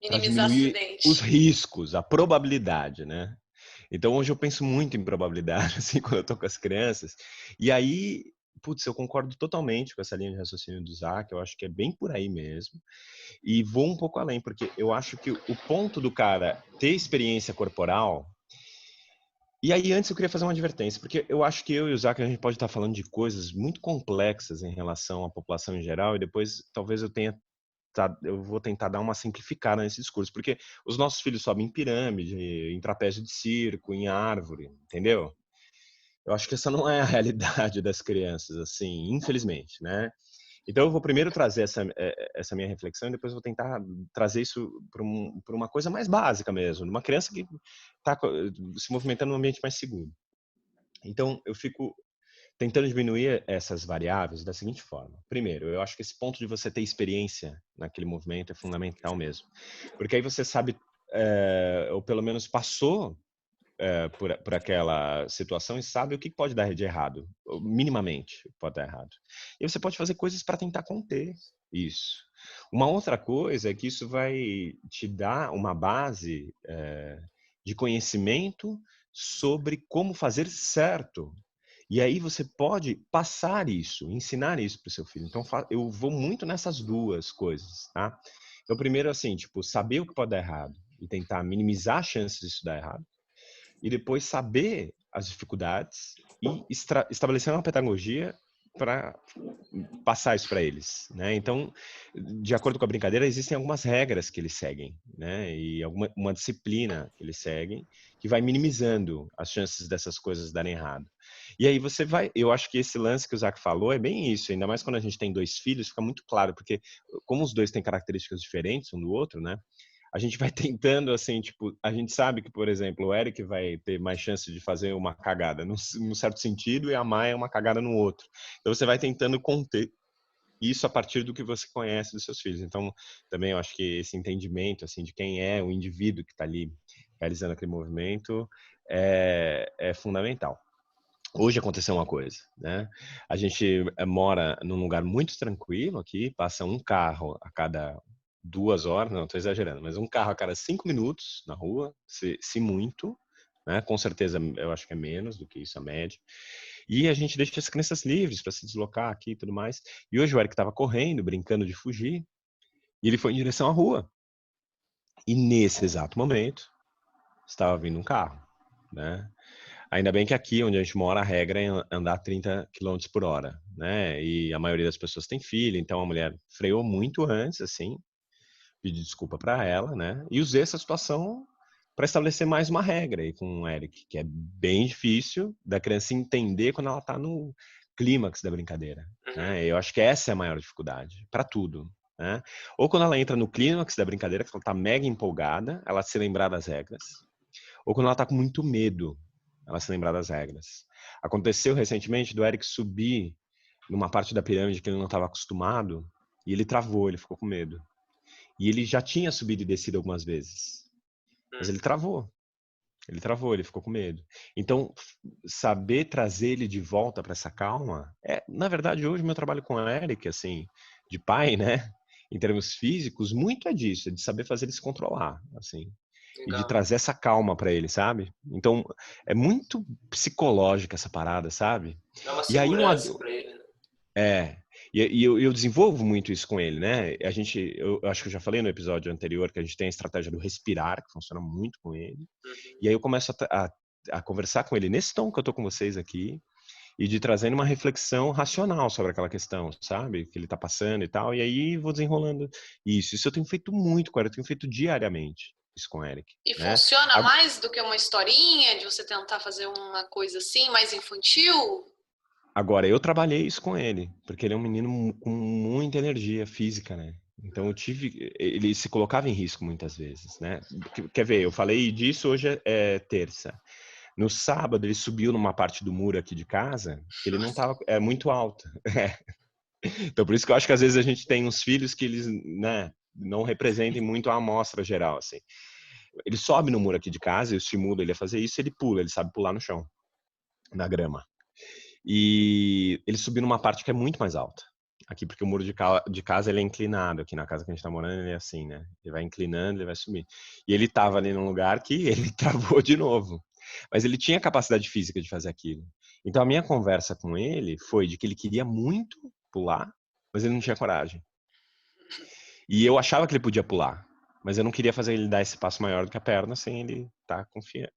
Speaker 4: diminuir os riscos, a probabilidade, né? Então, hoje eu penso muito em probabilidade, assim, quando eu tô com as crianças. E aí, putz, eu concordo totalmente com essa linha de raciocínio do Isaac, eu acho que é bem por aí mesmo. E vou um pouco além, porque eu acho que o ponto do cara ter experiência corporal. E aí, antes eu queria fazer uma advertência, porque eu acho que eu e o Isaac, a gente pode estar falando de coisas muito complexas em relação à população em geral, e depois talvez eu vou tentar dar uma simplificada nesse discurso, porque os nossos filhos sobem em pirâmide, em trapézio de circo, em árvore, entendeu? Eu acho que essa não é a realidade das crianças, assim, infelizmente, né? Então eu vou primeiro trazer essa minha reflexão e depois eu vou tentar trazer isso para uma coisa mais básica mesmo, uma criança que está se movimentando num ambiente mais seguro. Então eu fico tentando diminuir essas variáveis da seguinte forma. Primeiro, eu acho que esse ponto de você ter experiência naquele movimento é fundamental mesmo, porque aí você sabe, ou pelo menos passou por aquela situação e sabe o que pode dar de errado, minimamente pode dar errado. E você pode fazer coisas para tentar conter isso. Uma outra coisa é que isso vai te dar uma base de conhecimento sobre como fazer certo. E aí você pode passar isso, ensinar isso para o seu filho. Então eu vou muito nessas duas coisas, tá? Então primeiro assim, tipo, saber o que pode dar errado e tentar minimizar as chances disso dar errado. E depois saber as dificuldades e estabelecer uma pedagogia para passar isso para eles, né? Então, de acordo com a brincadeira, existem algumas regras que eles seguem, né? E uma disciplina que eles seguem que vai minimizando as chances dessas coisas darem errado. E aí eu acho que esse lance que o Isaac falou é bem isso, ainda mais quando a gente tem 2 filhos, fica muito claro, porque como os dois têm características diferentes um do outro, né? A gente vai tentando, assim, tipo, a gente sabe que, por exemplo, o Eric vai ter mais chance de fazer uma cagada num certo sentido e a Maia uma cagada no outro. Então, você vai tentando conter isso a partir do que você conhece dos seus filhos. Então, também eu acho que esse entendimento, assim, de quem é o indivíduo que está ali realizando aquele movimento é fundamental. Hoje aconteceu uma coisa, né? A gente mora num lugar muito tranquilo aqui, passa um carro a cada 2 horas, não, estou exagerando, mas um carro a cada 5 minutos na rua, se muito, né? Com certeza eu acho que é menos do que isso a média. E a gente deixa as crianças livres para se deslocar aqui e tudo mais. E hoje o Eric estava correndo, brincando de fugir, e ele foi em direção à rua. E nesse exato momento, estava vindo um carro, né? Ainda bem que aqui onde a gente mora a regra é andar 30 km por hora, né? E a maioria das pessoas tem filho, então a mulher freou muito antes, assim, pedi desculpa para ela, né? E usei essa situação para estabelecer mais uma regra aí com o Eric, que é bem difícil da criança entender quando ela está no clímax da brincadeira, né? Eu acho que essa é a maior dificuldade para tudo, né? Ou quando ela entra no clímax da brincadeira, que ela está mega empolgada, ela se lembrar das regras, ou quando ela está com muito medo, ela se lembrar das regras. Aconteceu recentemente do Eric subir numa parte da pirâmide que ele não estava acostumado e ele travou, ele ficou com medo. E ele já tinha subido e descido algumas vezes. Mas ele travou. Ele ficou com medo. Então, saber trazer ele de volta para essa calma, na verdade, hoje meu trabalho com o Eric, assim, de pai, né, em termos físicos, muito é disso, é de saber fazer ele se controlar, assim. Legal. E de trazer essa calma para ele, sabe? Então, é muito psicológica essa parada, sabe?
Speaker 1: Dá uma segurança para ele, né?
Speaker 4: E eu desenvolvo muito isso com ele, né? Eu acho que eu já falei no episódio anterior que a gente tem a estratégia do respirar, que funciona muito com ele. E aí eu começo a conversar com ele nesse tom que eu tô com vocês aqui e de trazendo uma reflexão racional sobre aquela questão, sabe? Que ele tá passando e tal. E aí vou desenrolando isso. Isso eu tenho feito muito com ele, eu tenho feito diariamente isso com o Eric.
Speaker 2: E né? Funciona mais do que uma historinha, de você tentar fazer uma coisa assim, mais infantil?
Speaker 4: Agora, eu trabalhei isso com ele, porque ele é um menino com muita energia física, né? Então ele se colocava em risco muitas vezes, né? Quer ver, eu falei disso, hoje é terça. No sábado, ele subiu numa parte do muro aqui de casa, que ele não estava, muito alta. Então, por isso que eu acho que às vezes a gente tem uns filhos que eles, né, não representem muito a amostra geral, assim. Ele sobe no muro aqui de casa, eu estimulo ele a fazer isso, ele pula, ele sabe pular no chão, na grama. E ele subiu numa parte que é muito mais alta. Aqui, porque o muro de casa ele é inclinado. Aqui na casa que a gente tá morando, ele é assim, né? Ele vai inclinando, ele vai subir. E ele tava ali num lugar que ele travou de novo. Mas ele tinha capacidade física de fazer aquilo. Então a minha conversa com ele foi de que ele queria muito pular, mas ele não tinha coragem. E eu achava que ele podia pular, mas eu não queria fazer ele dar esse passo maior do que a perna sem ele estar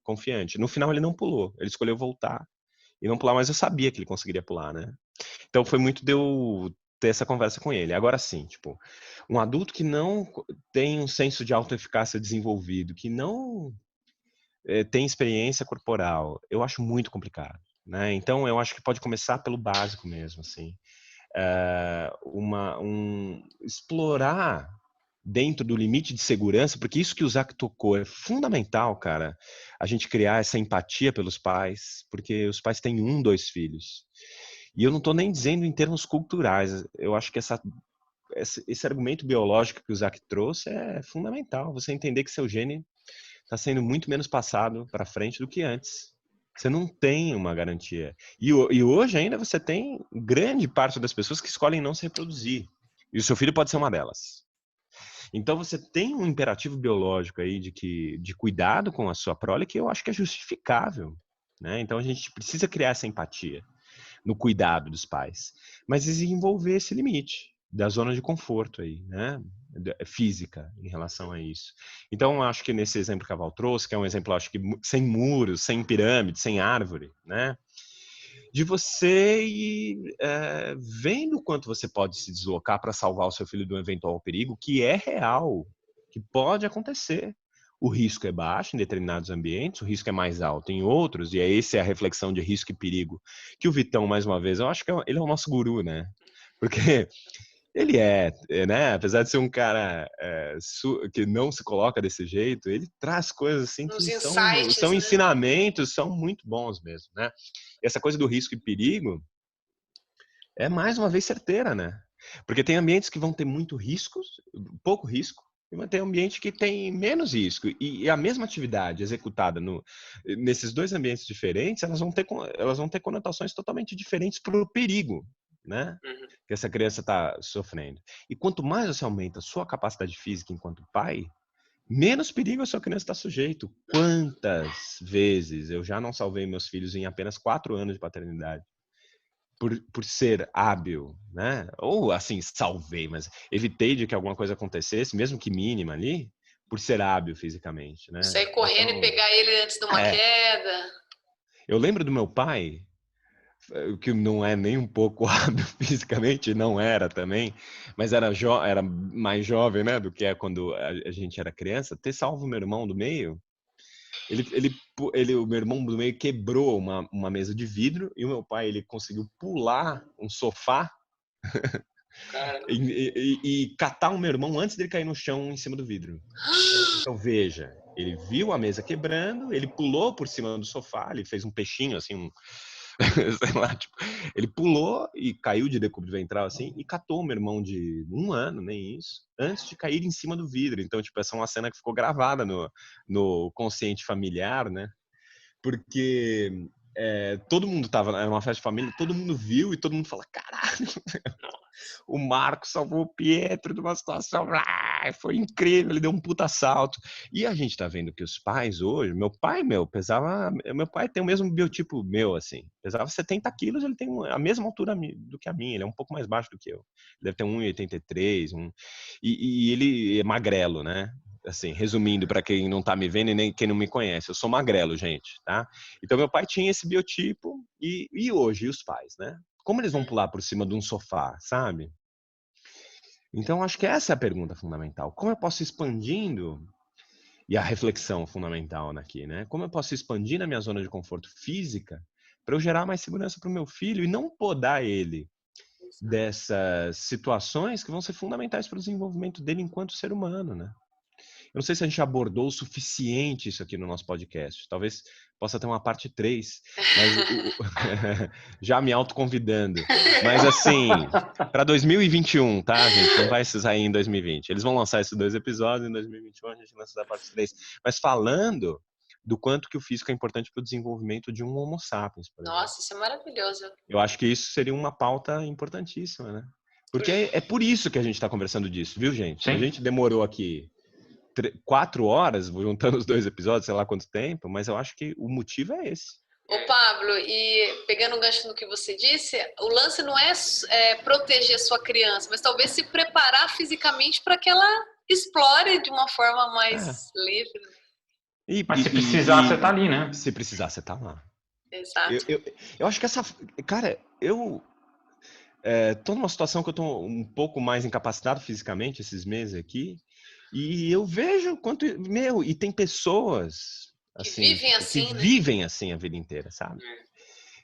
Speaker 4: confiante. No final ele não pulou, ele escolheu voltar e não pular, mas eu sabia que ele conseguiria pular, né? Então foi muito de eu ter essa conversa com ele. Agora sim, tipo, um adulto que não tem um senso de autoeficácia desenvolvido, que não tem experiência corporal, eu acho muito complicado, né? Então eu acho que pode começar pelo básico mesmo, assim. Explorar dentro do limite de segurança, porque isso que o Zach tocou é fundamental, cara, a gente criar essa empatia pelos pais, porque os pais têm 1, 2 filhos. E eu não estou nem dizendo em termos culturais, eu acho que esse argumento biológico que o Zach trouxe é fundamental, você entender que seu gene está sendo muito menos passado para frente do que antes. Você não tem uma garantia. E hoje ainda você tem grande parte das pessoas que escolhem não se reproduzir. E o seu filho pode ser uma delas. Então você tem um imperativo biológico aí de cuidado com a sua prole que eu acho que é justificável, né? Então a gente precisa criar essa empatia no cuidado dos pais, mas desenvolver esse limite da zona de conforto aí, né? Física em relação a isso. Então acho que nesse exemplo que a Val trouxe, que é um exemplo acho que sem muros, sem pirâmide, sem árvore, né? De você ir vendo o quanto você pode se deslocar para salvar o seu filho de um eventual perigo, que é real, que pode acontecer. O risco é baixo em determinados ambientes, o risco é mais alto em outros, e essa é a reflexão de risco e perigo. Que o Vitão, mais uma vez, eu acho que ele é o nosso guru, né? Porque ele né? Apesar de ser um cara que não se coloca desse jeito, ele traz coisas assim que são
Speaker 2: né?
Speaker 4: ensinamentos, são muito bons mesmo, né? E essa coisa do risco e perigo é mais uma vez certeira, né? Porque tem ambientes que vão ter muito riscos, pouco risco, e vai ter ambiente que tem menos risco. E a mesma atividade executada nesses dois ambientes diferentes, elas vão ter conotações totalmente diferentes para o perigo, né? Que essa criança está sofrendo. E quanto mais você aumenta a sua capacidade física enquanto pai, menos perigo a sua criança está sujeito. Quantas vezes eu já não salvei meus filhos em apenas 4 anos de paternidade por ser hábil, né? Ou assim, salvei, mas evitei de que alguma coisa acontecesse, mesmo que mínima ali, por ser hábil fisicamente, né?
Speaker 2: Sair correndo e pegar ele antes de uma queda.
Speaker 4: Eu lembro do meu pai, que não é nem um pouco hábil fisicamente, não era também, mas era mais jovem, né, do que é quando a gente era criança, ter salvo meu irmão do meio. O meu irmão do meio quebrou uma mesa de vidro e o meu pai ele conseguiu pular um sofá e catar o meu irmão antes dele cair no chão em cima do vidro. Então veja, ele viu a mesa quebrando, ele pulou por cima do sofá, ele fez um peixinho assim, sei lá, tipo, ele pulou e caiu de decúbito ventral assim e catou o meu irmão de 1 ano, nem isso, antes de cair em cima do vidro. Então, tipo, essa é uma cena que ficou gravada no consciente familiar, né? Porque todo mundo era uma festa de família, todo mundo viu e todo mundo fala, caralho, o Marco salvou o Pietro de uma situação, foi incrível, ele deu um puta salto. E a gente tá vendo que os pais hoje, meu pai tem o mesmo biotipo meu, assim, pesava 70 quilos, ele tem a mesma altura do que a minha, ele é um pouco mais baixo do que eu, ele deve ter 1,83, e ele é magrelo, né? Assim, resumindo para quem não tá me vendo e nem quem não me conhece, eu sou magrelo, gente, tá? Então meu pai tinha esse biotipo e hoje, e os pais, né? Como eles vão pular por cima de um sofá, sabe? Então acho que essa é a pergunta fundamental. Como eu posso ir expandindo, e a reflexão fundamental aqui, né? Como eu posso expandir na minha zona de conforto física para eu gerar mais segurança para o meu filho e não podar ele dessas situações que vão ser fundamentais para o desenvolvimento dele enquanto ser humano, né? Eu não sei se a gente abordou o suficiente isso aqui no nosso podcast. Talvez possa ter uma parte 3, mas já me autoconvidando. Mas assim, para 2021, tá, gente? Não vai sair em 2020. Eles vão lançar esses 2 episódios, em 2021 a gente lança a parte 3. Mas falando do quanto que o físico é importante para o desenvolvimento de um Homo sapiens.
Speaker 2: Nossa, isso é maravilhoso.
Speaker 4: Eu acho que isso seria uma pauta importantíssima, né? Porque é por isso que a gente está conversando disso, viu, gente? Sim. A gente demorou aqui 4 horas, juntando os 2 episódios, sei lá quanto tempo, mas eu acho que o motivo é esse.
Speaker 2: Ô Pablo, e pegando um gancho no que você disse, o lance não é proteger a sua criança, mas talvez se preparar fisicamente para que ela explore de uma forma mais livre.
Speaker 3: Mas se precisar, você tá ali, né?
Speaker 4: Se precisar, você tá lá.
Speaker 2: Exato.
Speaker 4: Eu acho que cara, eu tô numa situação que eu tô um pouco mais incapacitado fisicamente esses meses aqui, e eu vejo quanto, e tem pessoas assim, que vivem assim a vida inteira, sabe?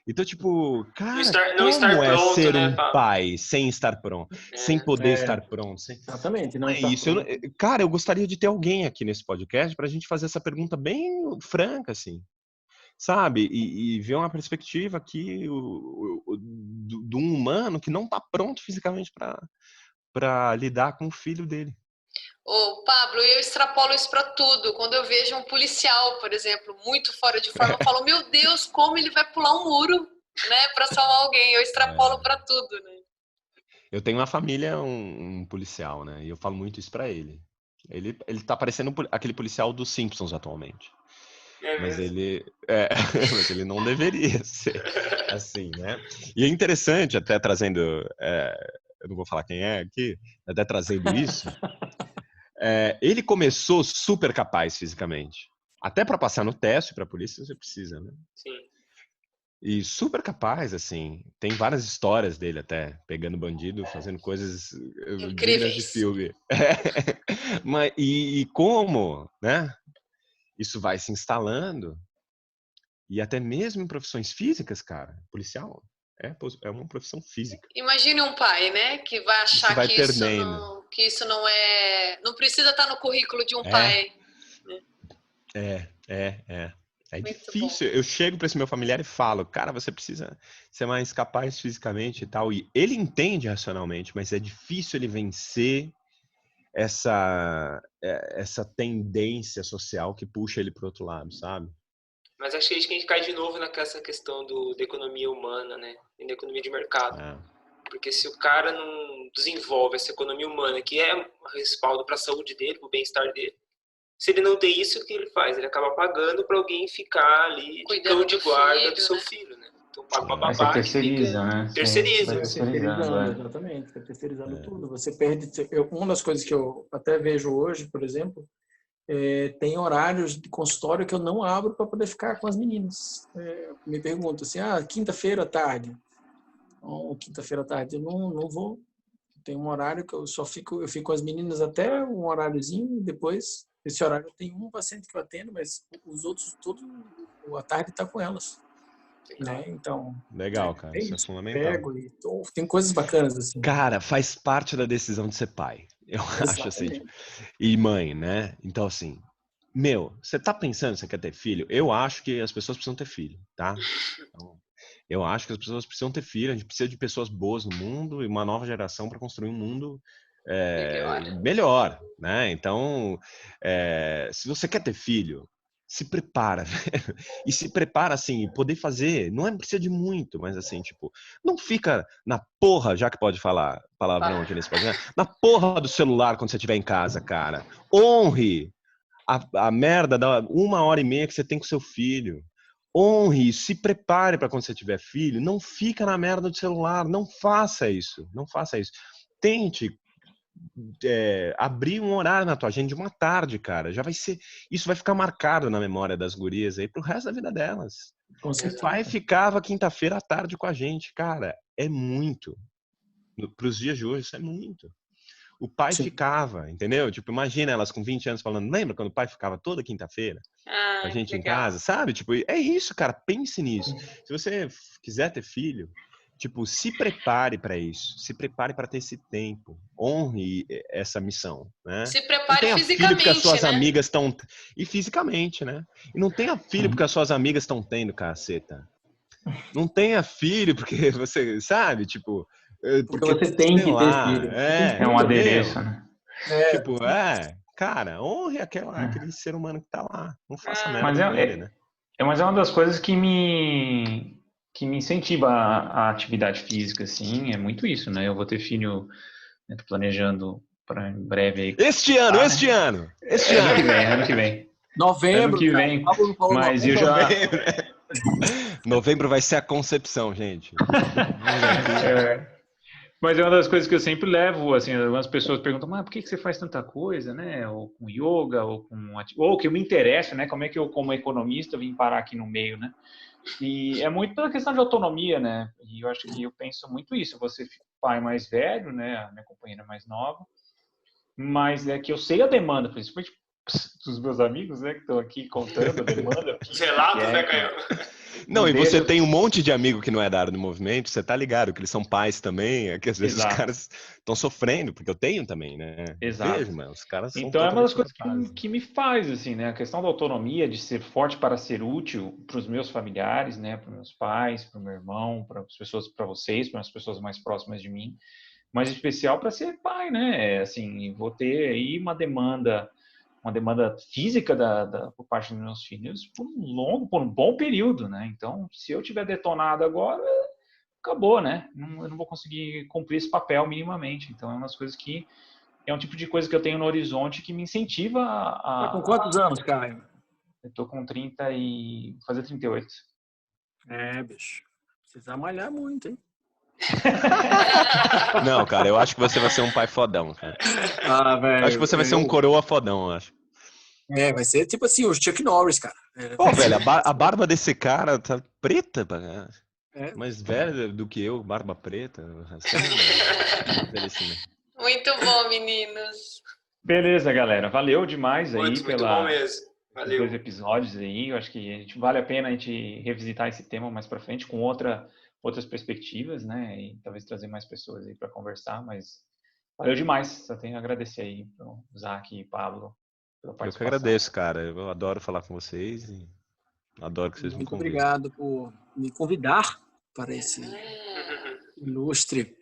Speaker 4: Então, tipo, cara,
Speaker 1: não estar
Speaker 4: como
Speaker 1: pronto,
Speaker 4: ser
Speaker 1: né,
Speaker 4: um pai sem estar pronto, sem poder estar pronto?
Speaker 5: Exatamente, não
Speaker 4: é isso. Cara, eu gostaria de ter alguém aqui nesse podcast pra gente fazer essa pergunta bem franca, assim, sabe? E ver uma perspectiva aqui de um humano que não tá pronto fisicamente pra lidar com o filho dele.
Speaker 2: Ô, Pablo, eu extrapolo isso para tudo. Quando eu vejo um policial, por exemplo, muito fora de forma, eu falo, meu Deus, como ele vai pular um muro, né, para salvar alguém. Eu extrapolo para tudo, né?
Speaker 4: Eu tenho na família um policial, né? E eu falo muito isso para ele. Ele tá parecendo aquele policial dos Simpsons atualmente. Mas ele não deveria ser assim, né? E é interessante, até trazendo, eu não vou falar quem é aqui, até trazendo isso. Ele começou super capaz fisicamente. Até para passar no teste para a polícia você precisa, né?
Speaker 1: Sim.
Speaker 4: E super capaz, assim. Tem várias histórias dele até, pegando bandido, fazendo coisas dignas de filme. Mas, e como, né? Isso vai se instalando. E até mesmo em profissões físicas, cara, policial é uma profissão física.
Speaker 2: Imagine um pai, né, que vai achar que isso não precisa estar no currículo de um pai.
Speaker 4: É difícil. Eu chego para esse meu familiar e falo, cara, você precisa ser mais capaz fisicamente e tal. E ele entende racionalmente, mas é difícil ele vencer essa tendência social que puxa ele para o outro lado, sabe?
Speaker 1: Mas acho que a gente cai de novo nessa questão da economia humana, né? E da economia de mercado. Porque se o cara não desenvolve essa economia humana, que é um respaldo para a saúde dele, para o bem-estar dele, se ele não tem isso, o que ele faz? Ele acaba pagando para alguém ficar ali de cão de guarda do seu filho, né? Então paga uma babá.
Speaker 3: Você terceiriza, né?
Speaker 1: Terceiriza.
Speaker 5: Exatamente. Vai terceirizando tudo. Você perde... Uma das coisas que eu até vejo hoje, por exemplo, tem horários de consultório que eu não abro para poder ficar com as meninas. Me perguntam assim, quinta-feira à tarde. Quinta-feira à tarde eu não vou. Tem um horário que eu fico com as meninas até um horáriozinho, depois, esse horário eu tenho um paciente que eu atendo, mas os outros, todo a tarde está com elas. Né? Então,
Speaker 4: legal, cara, isso é fundamental.
Speaker 5: Tem coisas bacanas assim.
Speaker 4: Cara, faz parte da decisão de ser pai. Eu acho assim. Tipo, e mãe, né? Então, assim, você tá pensando que você quer ter filho? Eu acho que as pessoas precisam ter filho, tá? Então, eu acho que as pessoas precisam ter filho, a gente precisa de pessoas boas no mundo e uma nova geração para construir um mundo melhor, né? Então, se você quer ter filho, se prepara, e se prepara assim, poder fazer, não precisa de muito, mas assim, tipo, não fica na porra, já que pode falar palavrão aqui nesse podcast, na porra do celular quando você estiver em casa, cara. Honre a merda da 1h30 que você tem com seu filho. Honre, se prepare para quando você tiver filho, não fica na merda do celular, não faça isso. Tente abrir um horário na tua agenda de uma tarde, cara. Isso vai ficar marcado na memória das gurias aí pro resto da vida delas. O pai ficava quinta-feira à tarde com a gente, cara. É muito. Pros dias de hoje, isso é muito. O pai ficava, entendeu? Tipo, imagina elas com 20 anos falando, lembra quando o pai ficava toda quinta-feira com a gente em casa, sabe? Tipo, é isso, cara, pense nisso. Se você quiser ter filho, tipo, se prepare para isso, se prepare para ter esse tempo, honre essa missão, né?
Speaker 2: Se prepare
Speaker 4: não
Speaker 2: fisicamente,
Speaker 4: filho porque as suas
Speaker 2: né?
Speaker 4: amigas estão... E fisicamente, né? E não tenha filho porque as suas amigas estão tendo, caceta. Não tenha filho porque você, sabe? Tipo...
Speaker 5: Porque você tem que ter filho.
Speaker 3: É um adereço, né?
Speaker 4: Tipo, cara, honre aquele ser humano que tá lá. Não faça merda com ele, né?
Speaker 3: Mas é uma das coisas que me incentiva a atividade física, assim, é muito isso, né? Eu vou ter filho, né, tô planejando para em breve aí.
Speaker 4: Este ano!
Speaker 3: Ano que vem.
Speaker 5: Novembro,
Speaker 3: ano que vem. Mas eu já...
Speaker 4: Novembro vai ser a concepção, gente.
Speaker 3: Mas é uma das coisas que eu sempre levo, assim, algumas pessoas perguntam, mas por que você faz tanta coisa, né? Ou com yoga, ou que eu me interesso, né? Como é que eu, como economista, vim parar aqui no meio, né? E é muito pela questão de autonomia, né? E eu acho que eu penso muito isso. Você fica pai mais velho, né? A minha companheira mais nova, mas é que eu sei a demanda, principalmente dos meus amigos, né? Que estão aqui contando a demanda.
Speaker 1: Relatos, né, Caio?
Speaker 4: Não, e você tem um monte de amigo que não é da área do movimento, você tá ligado, que eles são pais também, que às vezes os caras estão sofrendo, porque eu tenho também, né?
Speaker 3: Exato.
Speaker 4: Vejo, mas os caras são
Speaker 3: então é uma das coisas que me faz, assim, né? A questão da autonomia, de ser forte para ser útil para os meus familiares, né? Para meus pais, para o meu irmão, para as pessoas, para vocês, para as pessoas mais próximas de mim, mas em especial para ser pai, né? Assim, vou ter aí uma demanda física por parte dos meus filhos por um bom período, né? Então, se eu tiver detonado agora, acabou, né? Eu não vou conseguir cumprir esse papel minimamente. Então, é umas coisas que é um tipo de coisa que eu tenho no horizonte que me incentiva a...
Speaker 5: Tá com quantos anos, Caio?
Speaker 3: Eu tô com 30 e... fazer 38.
Speaker 5: Bicho. Precisa malhar muito, hein?
Speaker 4: Não, cara, eu acho que você vai ser um pai fodão, cara.
Speaker 5: Velho.
Speaker 4: Acho que você vai ser um coroa fodão, eu acho.
Speaker 5: Vai ser tipo assim, o Chuck Norris, cara.
Speaker 4: Pô, velho, a barba desse cara tá preta, mais velha do que eu, barba preta.
Speaker 2: Muito bom, meninos.
Speaker 3: Beleza, galera. Valeu demais aí
Speaker 1: muito bom mesmo. Valeu.
Speaker 3: Pelos 2 episódios aí. Eu acho que vale a pena a gente revisitar esse tema mais para frente com outras perspectivas, né? E talvez trazer mais pessoas aí para conversar, mas valeu demais. Só tenho a agradecer aí pro Zac e Pablo pela participação.
Speaker 4: Eu que agradeço, cara. Eu adoro falar com vocês e adoro que vocês me convidem.
Speaker 5: Muito obrigado por me convidar para esse ilustre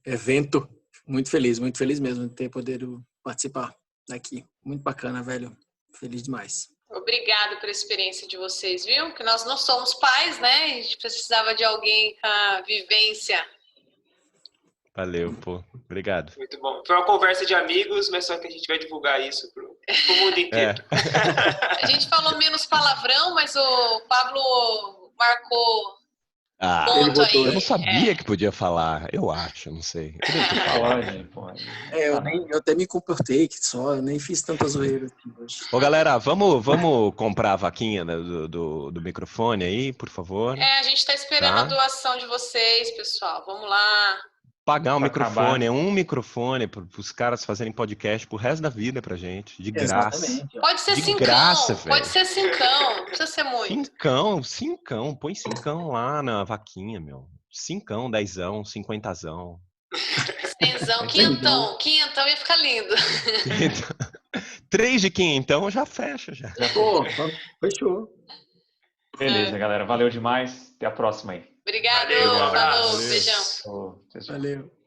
Speaker 5: evento. Muito feliz mesmo de ter podido participar daqui. Muito bacana, velho. Feliz demais.
Speaker 2: Obrigada pela experiência de vocês, viu? Que nós não somos pais, né? A gente precisava de alguém com a vivência.
Speaker 4: Valeu, pô. Obrigado.
Speaker 1: Muito bom. Foi uma conversa de amigos, mas só que a gente vai divulgar isso pro mundo inteiro.
Speaker 2: A gente falou menos palavrão, mas o Pablo marcou ponto aí.
Speaker 4: Eu não sabia que podia falar, eu acho, não sei.
Speaker 3: Pode.
Speaker 5: Eu até me comportei que só, eu nem fiz tanta zoeira aqui hoje.
Speaker 4: Ô, galera, vamos comprar a vaquinha do microfone aí, por favor.
Speaker 2: A gente tá esperando a doação de vocês, pessoal. Vamos lá.
Speaker 4: Pagar um microfone, um microfone para os caras fazerem podcast pro resto da vida pra gente, de graça.
Speaker 5: Exatamente.
Speaker 2: Pode ser
Speaker 4: de graça,
Speaker 2: pode ser 5, não precisa ser muito.
Speaker 4: 5, põe 5 lá na vaquinha, meu. 5, 10, 50.
Speaker 2: 100, 500 ia ficar lindo.
Speaker 4: 3 de 500 já fecha, já.
Speaker 5: Pô, fechou.
Speaker 3: Beleza, galera. Valeu demais. Até a próxima aí.
Speaker 2: Obrigado.
Speaker 1: Valeu, um abraço.
Speaker 2: Falou, beijão.
Speaker 5: Valeu.